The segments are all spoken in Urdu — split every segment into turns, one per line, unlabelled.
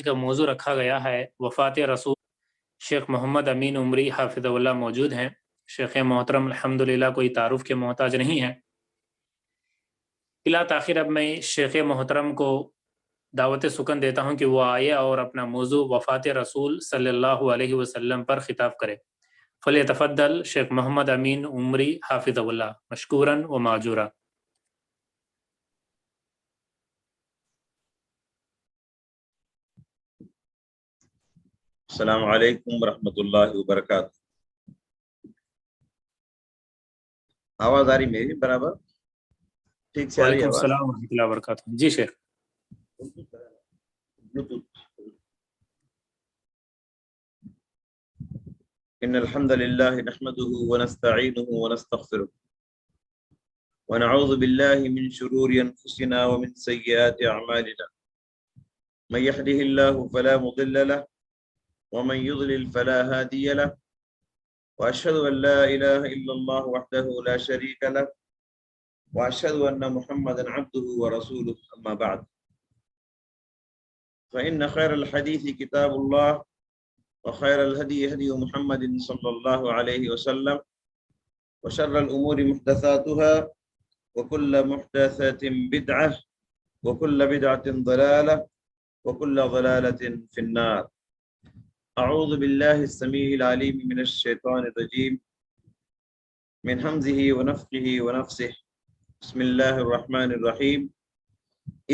کا موضوع رکھا گیا ہے وفات رسول۔ شیخ محمد امین عمری حافظ اللہ موجود ہیں۔ شیخ محترم الحمدللہ کوئی تعارف کے محتاج نہیں ہے۔ بلا تاخیر اب میں شیخ محترم کو دعوت سکن دیتا ہوں کہ وہ آئے اور اپنا موضوع وفات رسول صلی اللہ علیہ وسلم پر خطاب کرے۔ فلیتفضل شیخ محمد امین عمری حافظ اللہ مشکوراً و معجورا۔
السلام علیکم ورحمۃ اللہ وبرکاتہ۔ آواز آ رہی میری برابر؟ ٹھیک سے آ رہی ہے؟
وعلیکم السلام ورحمۃ اللہ وبرکاتہ۔ جی شیخ۔
ان الحمد للہ نحمده ونستعینه ونستغفره ونعوذ باللہ من شرور انفسنا ومن سیئات اعمالنا من يهده الله فلا مضل له ومن يضلل فلا هادي له واشهد ان لا اله الا الله وحده لا شريك له واشهد ان محمدا عبده ورسوله اما بعد فان خير الحديث كتاب الله وخير الهدي هدي محمد صلى الله عليه وسلم وشر الامور محدثاتها وكل محدثة بدعة وكل بدعة ضلالة وكل ضلالة في النار۔ اعوذ باللہ السمیع العلیم من الشیطان الرجیم من حمزه ونفخه ونفثه بسم اللہ الرحمن الرحیم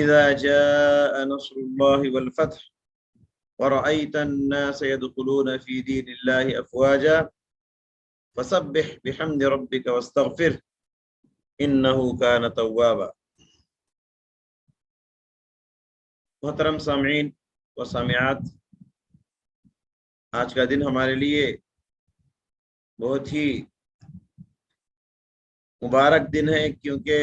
اذا جاء نصر اللہ والفتح ورأيت الناس يدخلون في دين الله أفواجا فسبح بحمد ربك واستغفر إنه كان توابا۔ محترم سامعین و سامعات، آج کا دن ہمارے لیے بہت ہی مبارک دن ہے، کیونکہ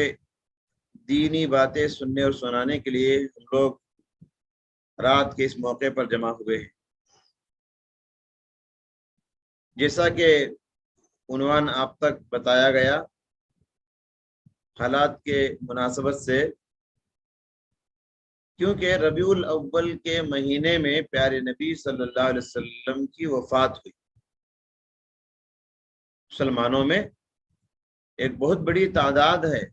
دینی باتیں سننے اور سنانے کے لیے ہم لوگ رات کے اس موقع پر جمع ہوئے ہیں۔ جیسا کہ عنوان آپ تک بتایا گیا، حالات کے مناسبت سے، کیونکہ ربیع الاول کے مہینے میں پیارے نبی صلی اللہ علیہ وسلم کی وفات ہوئی۔ مسلمانوں میں ایک بہت بڑی تعداد ہے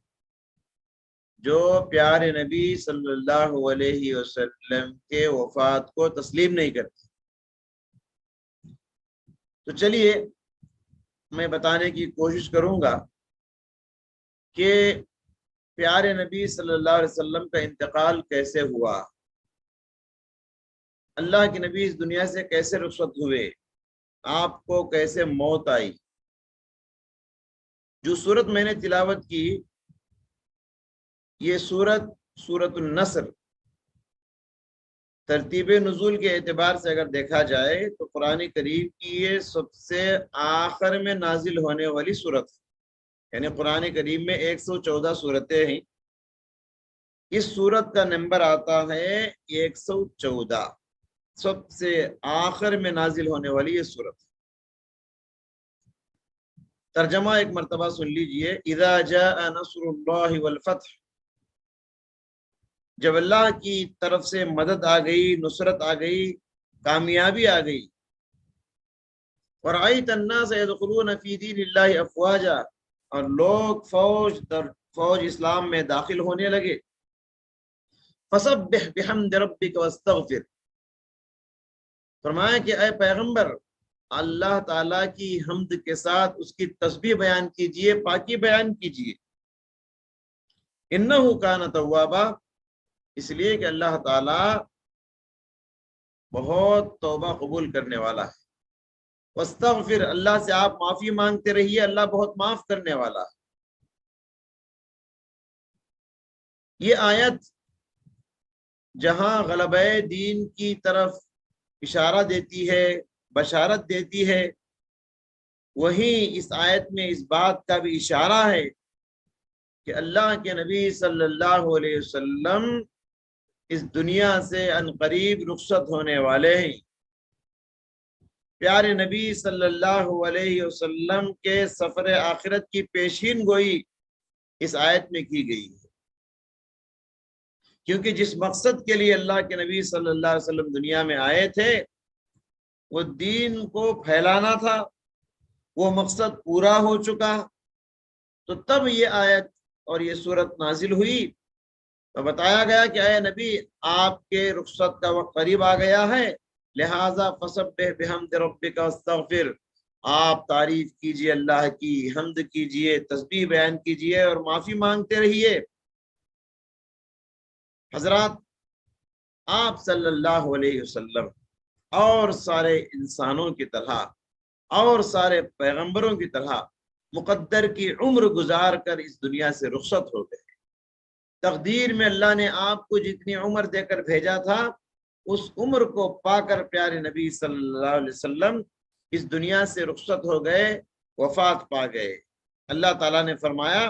جو پیارے نبی صلی اللہ علیہ وسلم کے وفات کو تسلیم نہیں کرتے۔ تو چلیے میں بتانے کی کوشش کروں گا کہ پیارے نبی صلی اللہ علیہ وسلم کا انتقال کیسے ہوا، اللہ کے نبی اس دنیا سے کیسے رخصت ہوئے، آپ کو کیسے موت آئی۔ جو سورت میں نے تلاوت کی، یہ سورت النصر، ترتیب نزول کے اعتبار سے اگر دیکھا جائے تو قرآن کریم کی یہ سب سے آخر میں نازل ہونے والی سورت ہے، یعنی قرآن کریم میں 114 سورتیں ہیں، اس سورت کا نمبر آتا ہے 114، سب سے آخر میں نازل ہونے والی یہ سورت۔ ترجمہ ایک مرتبہ سن لیجئے۔ اذا جاء نصر اللہ والفتح، جب اللہ کی طرف سے مدد آ گئی، نصرت آ گئی، کامیابی آ گئی، وَرَأَيْتَ النَّاسَ يَدْخُلُونَ فِي دِينِ اللَّهِ أَفْوَاجًا، اور لوگ فوج در فوج اسلام میں داخل ہونے لگے، فَسَبِّحْ بِحَمْدِ رَبِّكَ وَاسْتَغْفِرْ، فرمایا کہ اے پیغمبر اللہ تعالیٰ کی حمد کے ساتھ اس کی تسبیح بیان کیجئے، پاکی بیان کیجئے، انہو کان توابا، اس لیے کہ اللہ تعالیٰ بہت توبہ قبول کرنے والا ہے۔ واستغفر، اللہ سے آپ معافی مانگتے رہیے، اللہ بہت معاف کرنے والا ہے۔ یہ آیت جہاں غلبہ دین کی طرف اشارہ دیتی ہے، بشارت دیتی ہے، وہیں اس آیت میں اس بات کا بھی اشارہ ہے کہ اللہ کے نبی صلی اللہ علیہ وسلم اس دنیا سے عنقریب رخصت ہونے والے ہیں۔ پیارے نبی صلی اللہ علیہ وسلم کے سفر آخرت کی پیشین گوئی اس آیت میں کی گئی ہے کیونکہ جس مقصد کے لیے اللہ کے نبی صلی اللہ علیہ وسلم دنیا میں آئے تھے وہ دین کو پھیلانا تھا، وہ مقصد پورا ہو چکا، تو تب یہ آیت اور یہ صورت نازل ہوئی۔ تو بتایا گیا کہ اے نبی آپ کے رخصت کا وقت قریب آ گیا ہے، لہذا فسبح بحمد ربک واستغفر، آپ تعریف کیجئے اللہ کی، حمد کیجئے، تسبیح بیان کیجئے اور معافی مانگتے رہیے۔ حضرات، آپ صلی اللہ علیہ وسلم اور سارے انسانوں کی طرح اور سارے پیغمبروں کی طرح مقدر کی عمر گزار کر اس دنیا سے رخصت ہو گئے۔ تقدیر میں اللہ نے آپ کو جتنی عمر دے کر بھیجا تھا اس عمر کو پا کر پیارے نبی صلی اللہ علیہ وسلم اس دنیا سے رخصت ہو گئے، وفات پا گئے۔ اللہ تعالیٰ نے فرمایا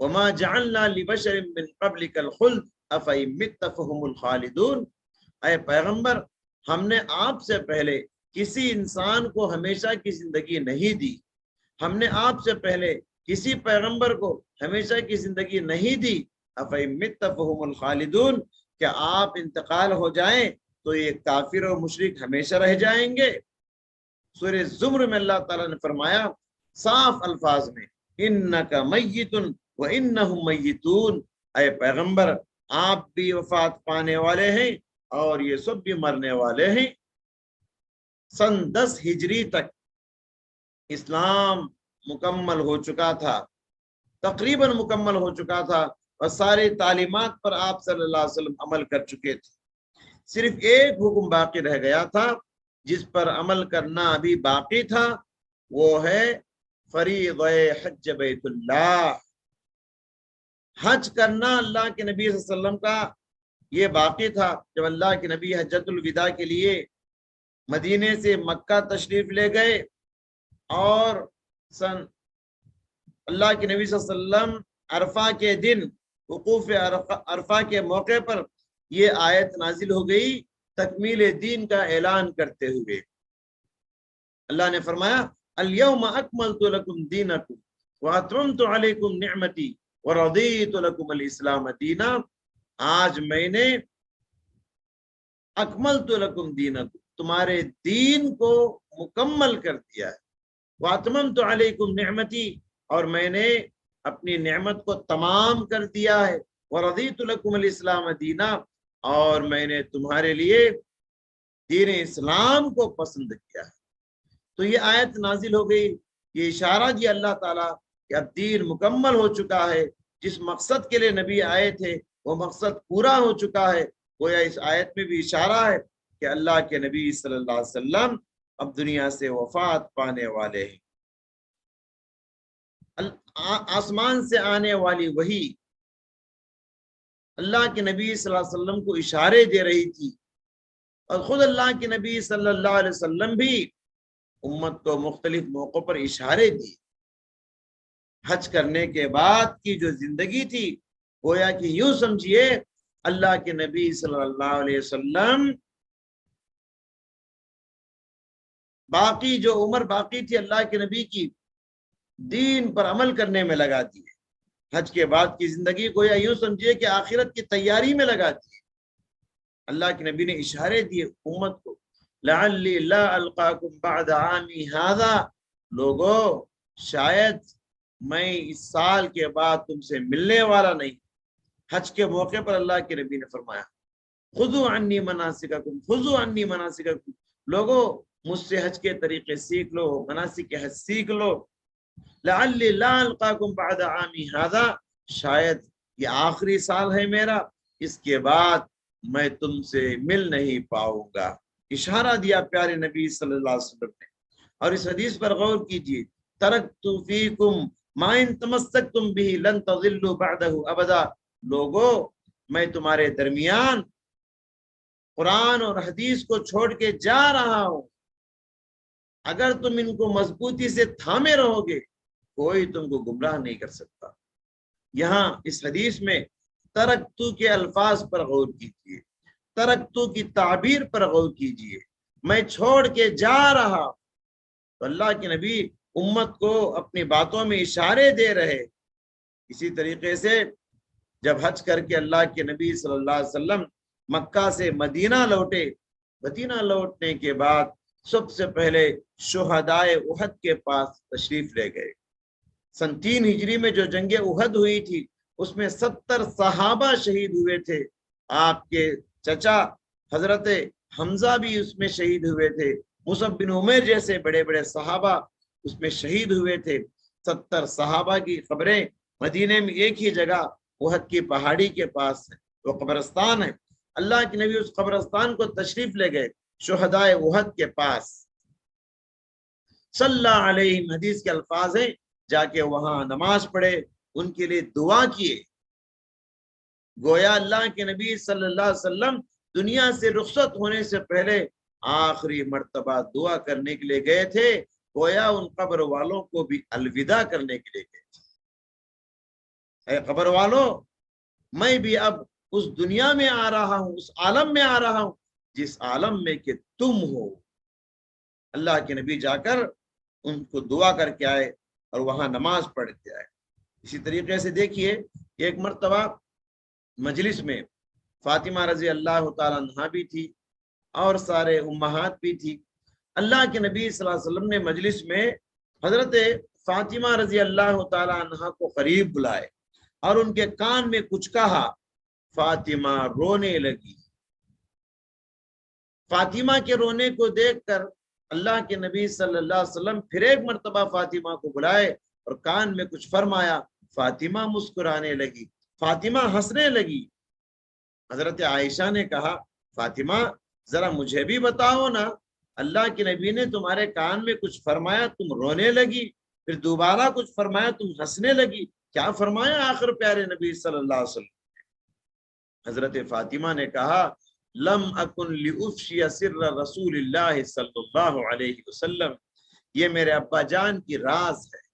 وَمَا جَعَلْنَا لِبَشَرٍ مِّن قَبْلِكَ الْخُلْدَ أَفَإِن مِتَّ فَهُمُ الْخَالِدُونَ، اے پیغمبر ہم نے آپ سے پہلے کسی انسان کو ہمیشہ کی زندگی نہیں دی، ہم نے آپ سے پہلے کسی پیغمبر کو ہمیشہ کی زندگی نہیں دی۔ أَفَإِن مِتَّ فَهُمُ الْخَالِدُونَ، کہ آپ انتقال ہو جائیں تو یہ کافر و مشرک ہمیشہ رہ جائیں گے۔ سورہ زمر میں اللہ تعالیٰ نے فرمایا صاف الفاظ میں اِنَّكَ مَيِّتٌ وَإِنَّهُمْ مَيِّتُونَ، اے پیغمبر آپ بھی وفات پانے والے ہیں اور یہ سب بھی مرنے والے ہیں۔ سن 10 ہجری تک اسلام مکمل ہو چکا تھا، تقریباً مکمل ہو چکا تھا، اور ساری تعلیمات پر آپ صلی اللہ علیہ وسلم عمل کر چکے تھے۔ صرف ایک حکم باقی رہ گیا تھا جس پر عمل کرنا ابھی باقی تھا، وہ ہے فریضہ حج بیت اللہ، حج کرنا اللہ کے نبی صلی اللہ علیہ وسلم کا یہ باقی تھا۔ جب اللہ کے نبی حجۃ الوداع کے لیے مدینے سے مکہ تشریف لے گئے اور اللہ کے نبی صلی اللہ علیہ وسلم عرفہ کے دن وقوف عرفہ کے موقع پر یہ آیت نازل ہو گئی تکمیل دین کا اعلان کرتے ہوئے۔ اللہ نے فرمایا الیوم اکملت لکم دینکم واتممت علیکم نعمتی ورضیت لکم الاسلام دینا، آج میں نے اکملت لکم دینکم، تمہارے دین کو مکمل کر دیا ہے، واتممت علیکم نعمتی، اور میں نے اپنی نعمت کو تمام کر دیا ہے، ورضیت لکم الاسلام دینا، اور میں نے تمہارے لیے دین اسلام کو پسند کیا ہے۔ تو یہ آیت نازل ہو گئی، یہ اشارہ دیا اللہ تعالیٰ کہ اب دین مکمل ہو چکا ہے، جس مقصد کے لیے نبی آئے تھے وہ مقصد پورا ہو چکا ہے۔ گویا اس آیت میں بھی اشارہ ہے کہ اللہ کے نبی صلی اللہ علیہ وسلم اب دنیا سے وفات پانے والے ہیں۔ آسمان سے آنے والی وحی اللہ کے نبی صلی اللہ علیہ وسلم کو اشارے دے رہی تھی، اور خود اللہ کے نبی صلی اللہ علیہ وسلم بھی امت کو مختلف موقعوں پر اشارے دی۔ حج کرنے کے بعد کی جو زندگی تھی گویا کہ یوں سمجھیے اللہ کے نبی صلی اللہ علیہ وسلم باقی جو عمر باقی تھی اللہ کے نبی کی دین پر عمل کرنے میں لگا دی ہے۔ حج کے بعد کی زندگی گویا یوں سمجھیے کہ آخرت کی تیاری میں لگا دی ہے۔ اللہ کے نبی نے اشارے دیے امت کو لعلی لا القاکم بعد عامی ھذا، لوگو شاید میں اس سال کے بعد تم سے ملنے والا نہیں۔ حج کے موقع پر اللہ کے نبی نے فرمایا خذوا عنی مناسککم، خذوا عنی مناسککم، لوگو مجھ سے حج کے طریقے سیکھ لو، مناسک کے حج سیکھ لو۔ لعلی لا القاکم بعد عامی ھذا، شاید یہ آخری سال ہے میرا، اس کے بعد میں تم سے مل نہیں پاؤں گا۔ اشارہ دیا پیارے نبی صلی اللہ علیہ وسلم نے۔ اور اس حدیث پر غور کیجیے، ترکت فیکم ما ان تمسکتم به لن تضلوا بعدہ ابدا، لوگو میں تمہارے درمیان قرآن اور حدیث کو چھوڑ کے جا رہا ہوں، اگر تم ان کو مضبوطی سے تھامے رہو گے کوئی تم کو گمراہ نہیں کر سکتا۔ یہاں اس حدیث میں ترکتو کے الفاظ پر غور کیجیے، ترکتو کی تعبیر پر غور کیجیے، میں چھوڑ کے جا رہا۔ تو اللہ کے نبی امت کو اپنی باتوں میں اشارے دے رہے۔ اسی طریقے سے جب حج کر کے اللہ کے نبی صلی اللہ علیہ وسلم مکہ سے مدینہ لوٹے، مدینہ لوٹنے کے بعد سب سے پہلے شہدائے احد کے پاس تشریف لے گئے۔ سن 3 ہجری میں جو جنگ احد ہوئی تھی اس میں 70 صحابہ شہید ہوئے تھے۔ آپ کے چچا حضرت حمزہ بھی اس میں شہید ہوئے تھے، مصعب بن عمیر جیسے بڑے بڑے صحابہ اس میں شہید ہوئے تھے۔ 70 صحابہ کی قبریں مدینے میں ایک ہی جگہ احد کی پہاڑی کے پاس ہے، وہ قبرستان ہے۔ اللہ کے نبی اس قبرستان کو تشریف لے گئے، شہدائے احد کے پاس۔ صلی اللہ علیہ حدیث کے الفاظ ہیں، جا کے وہاں نماز پڑھے، ان کے لیے دعا کیے۔ گویا اللہ کے نبی صلی اللہ علیہ وسلم دنیا سے رخصت ہونے سے پہلے آخری مرتبہ دعا کرنے کے لیے گئے تھے، گویا ان قبر والوں کو بھی الوداع کرنے کے لیے گئے تھے۔ اے قبر والوں، میں بھی اب اس دنیا میں آ رہا ہوں، اس عالم میں آ رہا ہوں جس عالم میں کہ تم ہو۔ اللہ کے نبی جا کر ان کو دعا کر کے آئے اور وہاں نماز پڑھ کے آئے۔ اسی طریقے سے دیکھیے، ایک مرتبہ مجلس میں فاطمہ رضی اللہ تعالیٰ عنہا بھی تھی اور سارے امہات بھی تھی۔ اللہ کے نبی صلی اللہ علیہ وسلم نے مجلس میں حضرت فاطمہ رضی اللہ تعالیٰ عنہا کو قریب بلائے اور ان کے کان میں کچھ کہا۔ فاطمہ رونے لگی۔ فاطمہ کے رونے کو دیکھ کر اللہ کے نبی صلی اللہ علیہ وسلم پھر ایک مرتبہ فاطمہ کو بلائے اور کان میں کچھ فرمایا۔ فاطمہ مسکرانے لگی، فاطمہ ہنسنے لگی۔ حضرت عائشہ نے کہا، فاطمہ ذرا مجھے بھی بتاؤ نا، اللہ کے نبی نے تمہارے کان میں کچھ فرمایا تم رونے لگی، پھر دوبارہ کچھ فرمایا تم ہنسنے لگی، کیا فرمایا آخر پیارے نبی صلی اللہ علیہ وسلم؟ حضرت فاطمہ نے کہا، لم اکن لافشی سر رسول اللہ صلی اللہ علیہ وسلم، یہ میرے ابا جان کی راز ہے،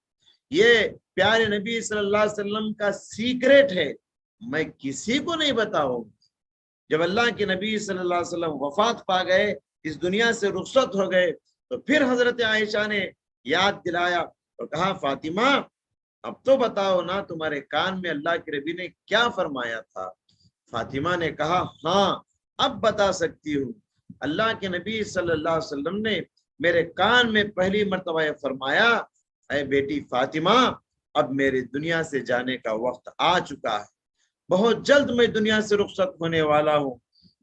یہ پیارے نبی صلی اللہ علیہ وسلم کا سیکریٹ ہے، میں کسی کو نہیں بتاؤں۔ جب اللہ کے نبی صلی اللہ علیہ وسلم وفات پا گئے، اس دنیا سے رخصت ہو گئے، تو پھر حضرت عائشہ نے یاد دلایا اور کہا، فاطمہ اب تو بتاؤ نا تمہارے کان میں اللہ کے نبی نے کیا فرمایا تھا؟ فاطمہ نے کہا، ہاں اب بتا سکتی ہوں، اللہ کے نبی صلی اللہ علیہ وسلم نے میرے کان میں پہلی مرتبہ یہ فرمایا، اے بیٹی فاطمہ اب میرے دنیا سے جانے کا وقت آ چکا ہے، بہت جلد میں دنیا سے رخصت ہونے والا ہوں۔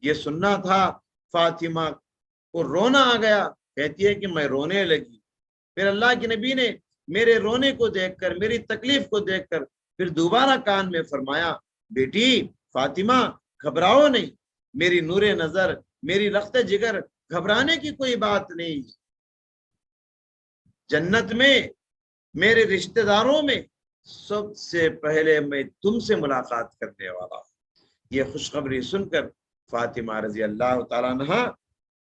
یہ سننا تھا۔ فاطمہ کو رونا آ گیا، کہتی ہے کہ میں رونے لگی۔ پھر اللہ کے نبی نے میرے رونے کو دیکھ کر، میری تکلیف کو دیکھ کر پھر دوبارہ کان میں فرمایا، بیٹی فاطمہ گھبراؤ نہیں، میری نور نظر، میری رخت جگر، گھبرانے کی کوئی بات نہیں، جنت میں میرے رشتہ داروں میں سب سے پہلے میں تم سے ملاقات کرنے والا ہوں۔ یہ خوشخبری سن کر فاطمہ رضی اللہ تعالیٰ عنہا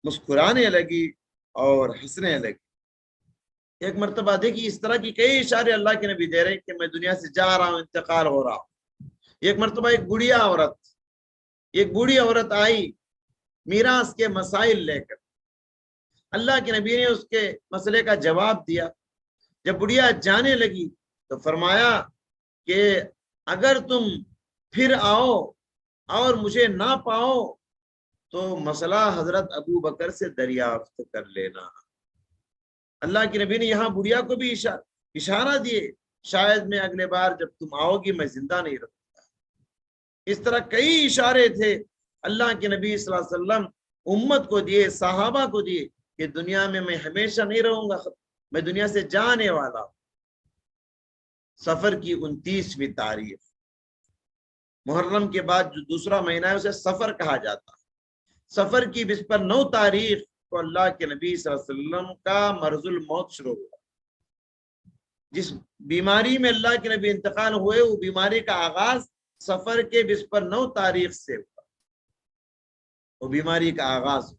مسکرانے لگی اور ہنسنے لگی۔ ایک مرتبہ دیکھیے، اس طرح کی کئی اشارے اللہ کے نبی دے رہے ہیں کہ میں دنیا سے جا رہا ہوں، انتقال ہو رہا ہوں۔ ایک مرتبہ ایک بوڑھی عورت آئی میراث کے مسائل لے کر، اللہ کے نبی نے اس کے مسئلے کا جواب دیا۔ جب بڑھیا جانے لگی تو فرمایا کہ اگر تم پھر آؤ اور مجھے نہ پاؤ تو مسئلہ حضرت ابو بکر سے دریافت کر لینا۔ اللہ کے نبی نے یہاں بڑھیا کو بھی اشارہ دیے، شاید میں اگلے بار جب تم آؤ گی میں زندہ نہیں رہوں گا۔ اس طرح کئی اشارے تھے اللہ کے نبی صلی اللہ علیہ وسلم امت کو دیے، صحابہ کو دیے کہ دنیا میں ہمیشہ نہیں رہوں گا، میں دنیا سے جانے والا ہوں۔ سفر کی 29ویں تاریخ، محرم کے بعد جو دوسرا مہینہ ہے اسے سفر کہا جاتا ہے۔ سفر کی 9 تاریخ کو اللہ کے نبی صلی اللہ علیہ وسلم کا مرض الموت شروع ہوا۔ جس بیماری میں اللہ کے نبی انتقال ہوئے، وہ بیماری کا آغاز سفر کے 9 تاریخ سے ہوا، وہ بیماری کا آغاز۔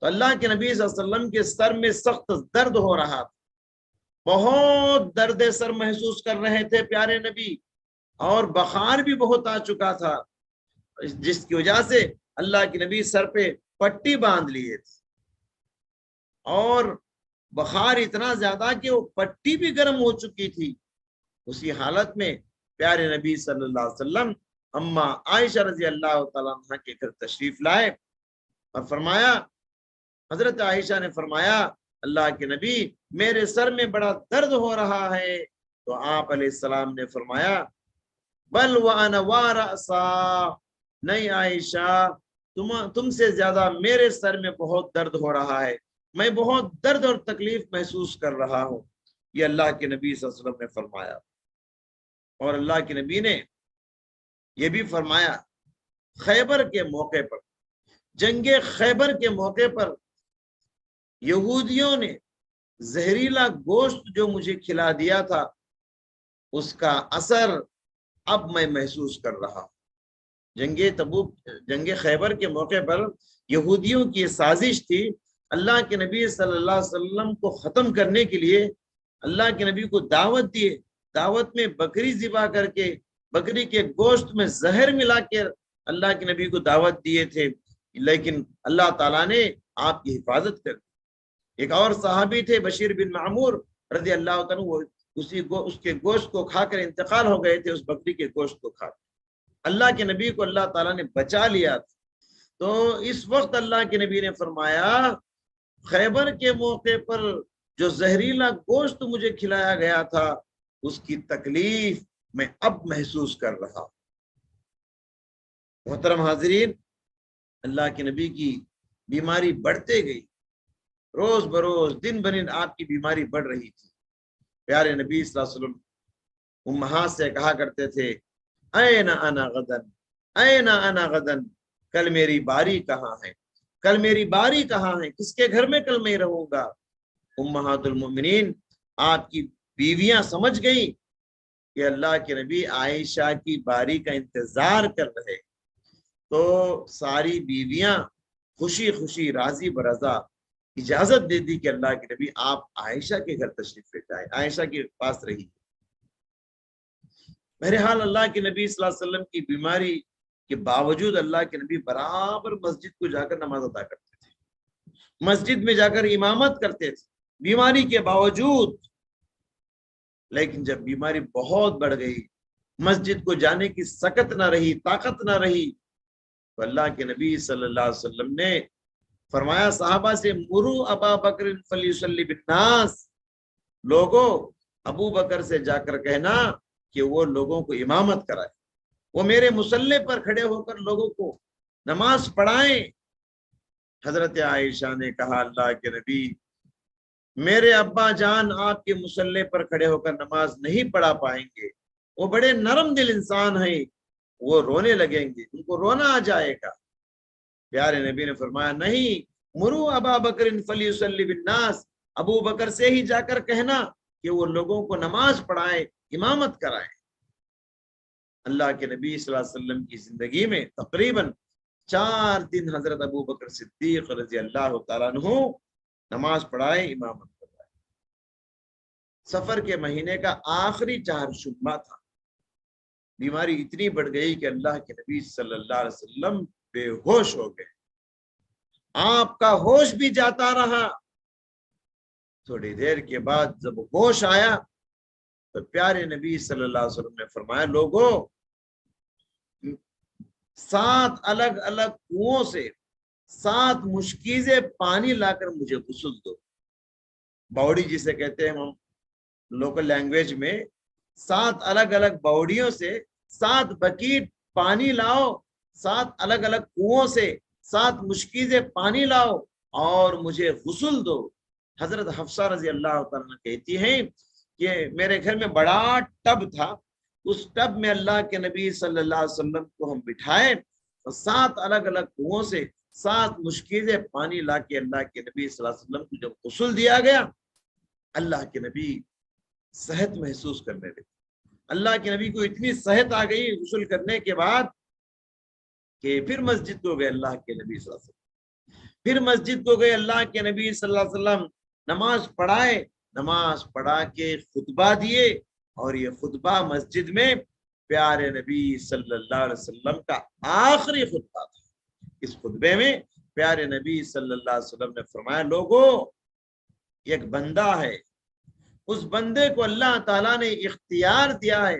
تو اللہ کے نبی صلی اللہ علیہ وسلم کے سر میں سخت درد ہو رہا تھا، بہت درد سر محسوس کر رہے تھے پیارے نبی، اور بخار بھی بہت آ چکا تھا، جس کی وجہ سے اللہ کے نبی سر پہ پٹی باندھ لیے تھے، اور بخار اتنا زیادہ کہ وہ پٹی بھی گرم ہو چکی تھی۔ اسی حالت میں پیارے نبی صلی اللہ علیہ وسلم اما عائشہ رضی اللہ تعالیٰ عنہ کے گھر تشریف لائے اور فرمایا، حضرت عائشہ نے فرمایا اللہ کے نبی میرے سر میں بڑا درد ہو رہا ہے، تو آپ علیہ السلام نے فرمایا بل وانا وارأسا، نہیں عائشہ تم سے زیادہ میرے سر میں بہت درد ہو رہا ہے، میں بہت درد اور تکلیف محسوس کر رہا ہوں، یہ اللہ کے نبی صلی اللہ علیہ وسلم نے فرمایا۔ اور اللہ کے نبی نے یہ بھی فرمایا خیبر کے موقع پر، جنگ خیبر کے موقع پر یہودیوں نے زہریلا گوشت جو مجھے کھلا دیا تھا اس کا اثر اب میں محسوس کر رہا ہوں۔ جنگ خیبر کے موقع پر یہودیوں کی سازش تھی اللہ کے نبی صلی اللہ علیہ وسلم کو ختم کرنے کے لیے، اللہ کے نبی کو دعوت دیے، دعوت میں بکری ذبح کر کے بکری کے گوشت میں زہر ملا کے اللہ کے نبی کو دعوت دیے تھے، لیکن اللہ تعالیٰ نے آپ کی حفاظت کر دی۔ ایک اور صحابی تھے بشیر بن معمور رضی اللہ تعالیٰ، وہ اس کے گوشت کو کھا کر انتقال ہو گئے تھے، اس بکری کے گوشت کو کھا کر اللہ کے نبی کو اللہ تعالیٰ نے بچا لیا تھا۔ تو اس وقت اللہ کے نبی نے فرمایا خیبر کے موقع پر جو زہریلا گوشت مجھے کھلایا گیا تھا اس کی تکلیف میں اب محسوس کر رہا ہوں۔ محترم حاضرین، اللہ کے نبی کی بیماری بڑھتے گئی، روز بروز دن بدن آپ کی بیماری بڑھ رہی تھی۔ پیارے نبی صلی اللہ علیہ وسلم امہات سے کہا کرتے تھے این انا غدن، این انا غدن، کل میری باری کہاں ہے، کل میری باری کہاں ہے، کس کے گھر میں کل میں رہوں گا۔ امہات المؤمنین آپ کی بیویاں سمجھ گئی کہ اللہ کے نبی عائشہ کی باری کا انتظار کر رہے، تو ساری بیویاں خوشی خوشی راضی برضا اجازت دے دی کہ اللہ کے نبی آپ عائشہ کے گھر تشریف لے جائیں، عائشہ کے پاس رہی۔ بہرحال اللہ کے نبی صلی اللہ علیہ وسلم کی بیماری کے باوجود اللہ کے نبی برابر مسجد کو جا کر نماز ادا کرتے تھے، مسجد میں جا کر امامت کرتے تھے بیماری کے باوجود۔ لیکن جب بیماری بہت بڑھ گئی، مسجد کو جانے کی سکت نہ رہی، طاقت نہ رہی، تو اللہ کے نبی صلی اللہ علیہ وسلم نے فرمایا صحابہ سے مرو ابا بکر فلیصلی بالناس، لوگوں ابو بکر سے جا کر کہنا کہ وہ لوگوں کو امامت کرائے، وہ میرے مصلی پر کھڑے ہو کر لوگوں کو نماز پڑھائیں۔ حضرت عائشہ نے کہا اللہ کے نبی میرے ابا جان آپ کے مصلی پر کھڑے ہو کر نماز نہیں پڑھا پائیں گے، وہ بڑے نرم دل انسان ہیں، وہ رونے لگیں گے، ان کو رونا آ جائے گا۔ پیارے نبی نے فرمایا نہیں، مرو ابا بکر فلیصلی بالناس، ابو بکر سے ہی جا کر کہنا کہ وہ لوگوں کو نماز پڑھائے، امامت کرائے۔ اللہ کے نبی صلی اللہ علیہ وسلم کی زندگی میں تقریباً 4 دن حضرت ابو بکر صدیق رضی اللہ تعالیٰ عنہ نماز پڑھائے، امامت کرائے۔ سفر کے مہینے کا آخری 4 شبہ تھا، بیماری اتنی بڑھ گئی کہ اللہ کے نبی صلی اللہ علیہ وسلم بے ہوش ہو گئے، آپ کا ہوش بھی جاتا رہا۔ تھوڑی دیر کے بعد جب ہوش آیا تو پیارے نبی صلی اللہ علیہ وسلم نے فرمایا لوگوں 7 الگ الگ کنووں سے 7 مشکیزیں پانی لا کر مجھے غسل دو، باوڑی جسے کہتے ہیں ہم لوکل لینگویج میں، 7 الگ الگ باوڑیوں سے 7 بکیٹ پانی لاؤ، 7 الگ الگ کنووں سے 7 مشکیزیں پانی لاؤ اور مجھے غسل دو۔ حضرت حفصہ رضی اللہ تعالیٰ کہتی ہیں کہ میرے گھر میں بڑا ٹب تھا، اس ٹب میں اللہ کے نبی صلی اللہ علیہ وسلم کو ہم بٹھائے اور 7 الگ الگ کنووں سے 7 مشکیزیں پانی لا کے اللہ کے نبی صلی اللہ علیہ وسلم کو جب غسل دیا گیا، اللہ کے نبی صحت محسوس کرنے لگے۔ اللہ کے نبی کو اتنی صحت آ گئی غسل کرنے کے بعد کہ پھر مسجد کو گئے اللہ کے نبی صلی اللہ علیہ وسلم، پھر مسجد کو گئے اللہ کے نبی صلی اللہ علیہ وسلم، نماز پڑھائے، نماز پڑھا کے خطبہ دیے، اور یہ خطبہ مسجد میں پیارے نبی صلی اللہ علیہ وسلم کا آخری خطبہ تھا۔ اس خطبے میں پیارے نبی صلی اللہ علیہ وسلم نے فرمایا لوگوں ایک بندہ ہے، اس بندے کو اللہ تعالیٰ نے اختیار دیا ہے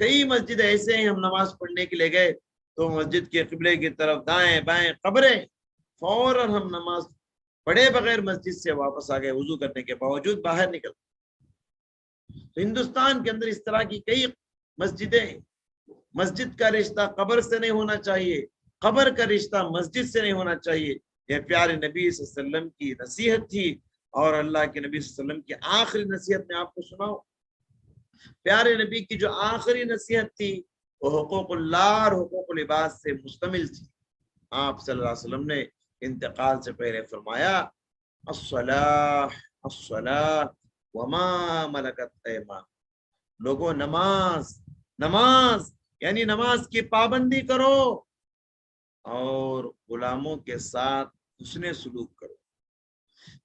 کئی مسجد ایسے ہیں ہم نماز پڑھنے کے لیے گئے تو مسجد کے قبلے کی طرف دائیں بائیں قبریں، فوراً ہم نماز پڑھے بغیر مسجد سے واپس آ گئے وضو کرنے کے باوجود باہر نکل۔ تو ہندوستان کے اندر اس طرح کی کئی مسجدیں، مسجد کا رشتہ قبر سے نہیں ہونا چاہیے، قبر کا رشتہ مسجد سے نہیں ہونا چاہیے۔ یہ پیارے نبی صلی اللہ علیہ وسلم کی نصیحت تھی، اور اللہ کے نبی صلی اللہ علیہ وسلم کی آخری نصیحت میں آپ کو سناؤ۔ پیارے نبی کی جو آخری نصیحت تھی وہ حقوق اللہ اور حقوق العباد سے مشتمل تھی۔ آپ صلی اللہ علیہ وسلم نے انتقال سے پہلے فرمایا الصلاۃ الصلاۃ وما ملکت ایمان، لوگوں نماز نماز یعنی نماز کی پابندی کرو اور غلاموں کے ساتھ حسن سلوک کرو۔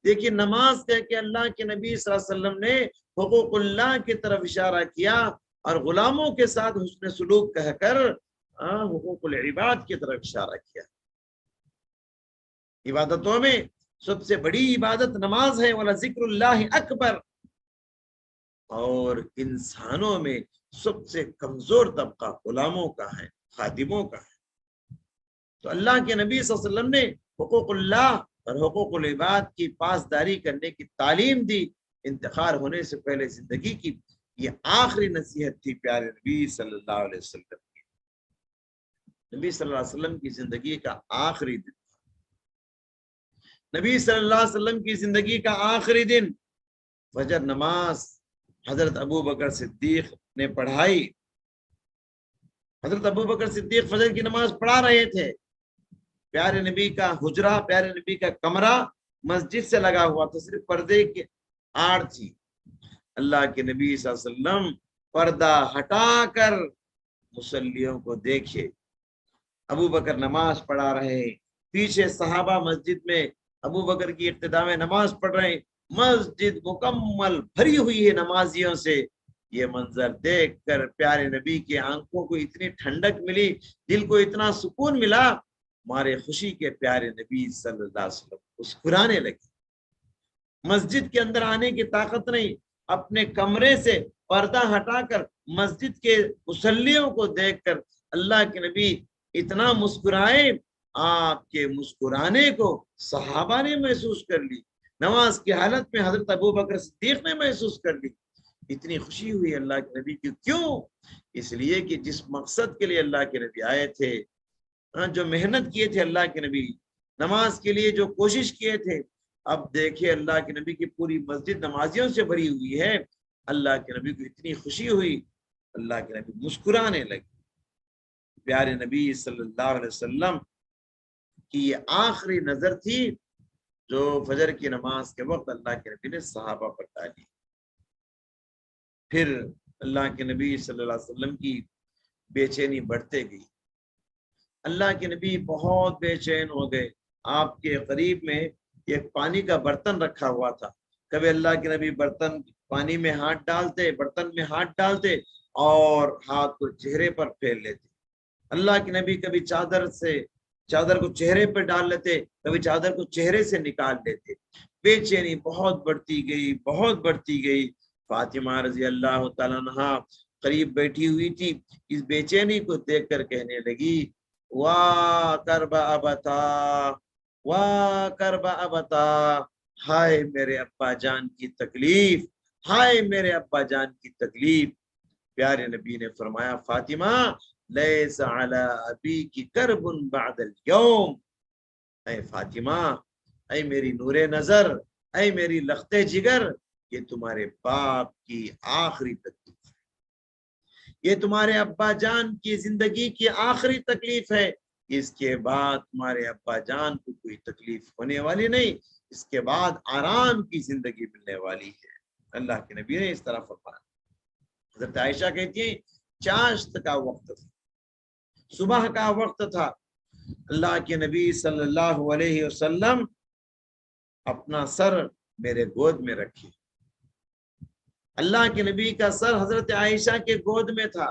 دیکھیے نماز کہہ کے اللہ کے نبی صلی اللہ علیہ وسلم نے حقوق اللہ کی طرف اشارہ کیا، اور غلاموں کے ساتھ حسن سلوک کہہ کر حقوق العباد کی طرف اشارہ کیا۔ عبادتوں میں سب سے بڑی عبادت نماز ہے، وَلَذِكْرُ اللَّهِ اکبر۔ اور انسانوں میں سب سے کمزور طبقہ غلاموں کا ہے، خادموں کا ہے۔ تو اللہ کے نبی صلی اللہ علیہ وسلم نے حقوق اللہ اور حقوق العباد کی پاسداری کرنے کی تعلیم دی۔ انتقال ہونے سے پہلے زندگی کی یہ آخری نصیحت تھی پیارے نبی صلی اللہ علیہ وسلم کی۔ نبی صلی اللہ علیہ وسلم کی زندگی کا آخری دن، نبی صلی اللہ علیہ وسلم کی زندگی کا آخری دن، فجر نماز حضرت ابو بکر صدیق نے پڑھائی۔ حضرت ابو بکر صدیق فجر کی نماز پڑھا رہے تھے۔ پیارے نبی کا حجرہ، پیارے نبی کا کمرہ مسجد سے لگا ہوا تھا، صرف پردے کی آڑ تھی۔ اللہ کے نبی صلی اللہ علیہ وسلم پردہ ہٹا کر مصلیوں کو دیکھے، ابو بکر نماز پڑھا رہے ہیں، پیچھے صحابہ مسجد میں ابو بکر کی اقتداء میں نماز پڑھ رہے ہیں، مسجد مکمل بھری ہوئی ہے نمازیوں سے۔ یہ منظر دیکھ کر پیارے نبی کے آنکھوں کو اتنی ٹھنڈک ملی، دل کو اتنا سکون ملا، ہمارے خوشی کے پیارے نبی صلی اللہ علیہ وسلم مسکرانے لگے۔ مسجد کے اندر آنے کی طاقت نہیں، اپنے کمرے سے پردہ ہٹا کر مسجد کے مصلیوں کو دیکھ کر اللہ کے نبی اتنا مسکرائے، آپ کے مسکرانے کو صحابہ نے محسوس کر لی، نماز کی حالت میں حضرت ابو بکر صدیق نے محسوس کر لی۔ اتنی خوشی ہوئی اللہ کے نبی کی، کیوں؟ اس لیے کہ جس مقصد کے لیے اللہ کے نبی آئے تھے، جو محنت کیے تھے اللہ کے نبی، نماز کے لیے جو کوشش کیے تھے، اب دیکھیں اللہ کے نبی کی پوری مسجد نمازیوں سے بھری ہوئی ہے۔ اللہ کے نبی کو اتنی خوشی ہوئی، اللہ کے نبی مسکرانے لگے۔ پیارے نبی صلی اللہ علیہ وسلم کی یہ آخری نظر تھی جو فجر کی نماز کے وقت اللہ کے نبی نے صحابہ پر ڈالی۔ پھر اللہ کے نبی صلی اللہ علیہ وسلم کی بے چینی بڑھتے گئی، اللہ کے نبی بہت بے چین ہو گئے۔ آپ کے قریب میں ایک پانی کا برتن رکھا ہوا تھا، کبھی اللہ کے نبی برتن پانی میں ہاتھ ڈالتے، برتن میں ہاتھ ڈالتے اور ہاتھ کو چہرے پر پھیر لیتے۔ اللہ کے نبی کبھی چادر کو چہرے پر ڈال لیتے، کبھی چادر کو چہرے سے نکال لیتے۔ بے چینی بہت بڑھتی گئی، بہت بڑھتی گئی۔ فاطمہ رضی اللہ تعالیٰ عنہا قریب بیٹھی ہوئی تھی، اس بے چینی کو دیکھ کر کہنے لگی واہ کرب ابتا، واہ کرب ابتا، ہائے میرے ابا جان کی تکلیف، ہائے میرے ابا جان کی تکلیف۔ پیارے نبی نے فرمایا فاطمہ لیس علی ابیک کرب بعد اليوم، اے فاطمہ، اے میری نور نظر، اے میری لخت جگر، یہ تمہارے باپ کی آخری تکلیف ہے، یہ تمہارے ابا جان کی زندگی کی آخری تکلیف ہے، اس کے بعد تمہارے ابا جان کو کوئی تکلیف ہونے والی نہیں، اس کے بعد آرام کی زندگی ملنے والی ہے۔ اللہ کے نبی نے اس طرح فرمایا۔ حضرت عائشہ کہتی ہیں چاشت کا وقت تھا، صبح کا وقت تھا، اللہ کے نبی صلی اللہ علیہ وسلم اپنا سر میرے گود میں رکھے۔ اللہ کے نبی کا سر حضرت عائشہ کے گود میں تھا۔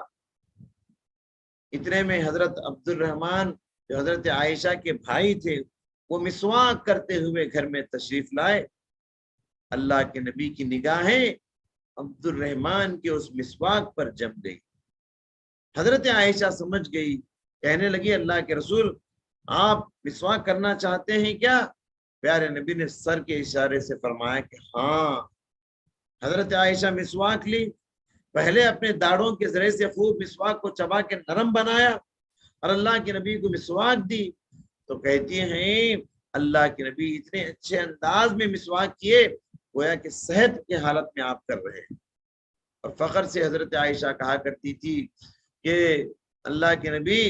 اتنے میں حضرت عبد الرحمن جو حضرت عائشہ کے بھائی تھے، وہ مسواک کرتے ہوئے گھر میں تشریف لائے۔ اللہ کے نبی کی نگاہیں عبد الرحمن کے اس مسواک پر جم گئی۔ حضرت عائشہ سمجھ گئی، کہنے لگی اللہ کے رسول آپ مسواک کرنا چاہتے ہیں کیا؟ پیارے نبی نے سر کے اشارے سے فرمایا کہ ہاں۔ حضرت عائشہ مسواک لی، پہلے اپنے داڑھوں کے ذریعے سے خوب مسواک کو چبا کے نرم بنایا اور اللہ کے نبی کو مسواک دی، تو کہتی ہیں اللہ کے نبی اتنے اچھے انداز میں مسواک کیے گویا کہ صحت کی حالت میں آپ کر رہے ہیں۔ اور فخر سے حضرت عائشہ کہا کرتی تھی کہ اللہ کے نبی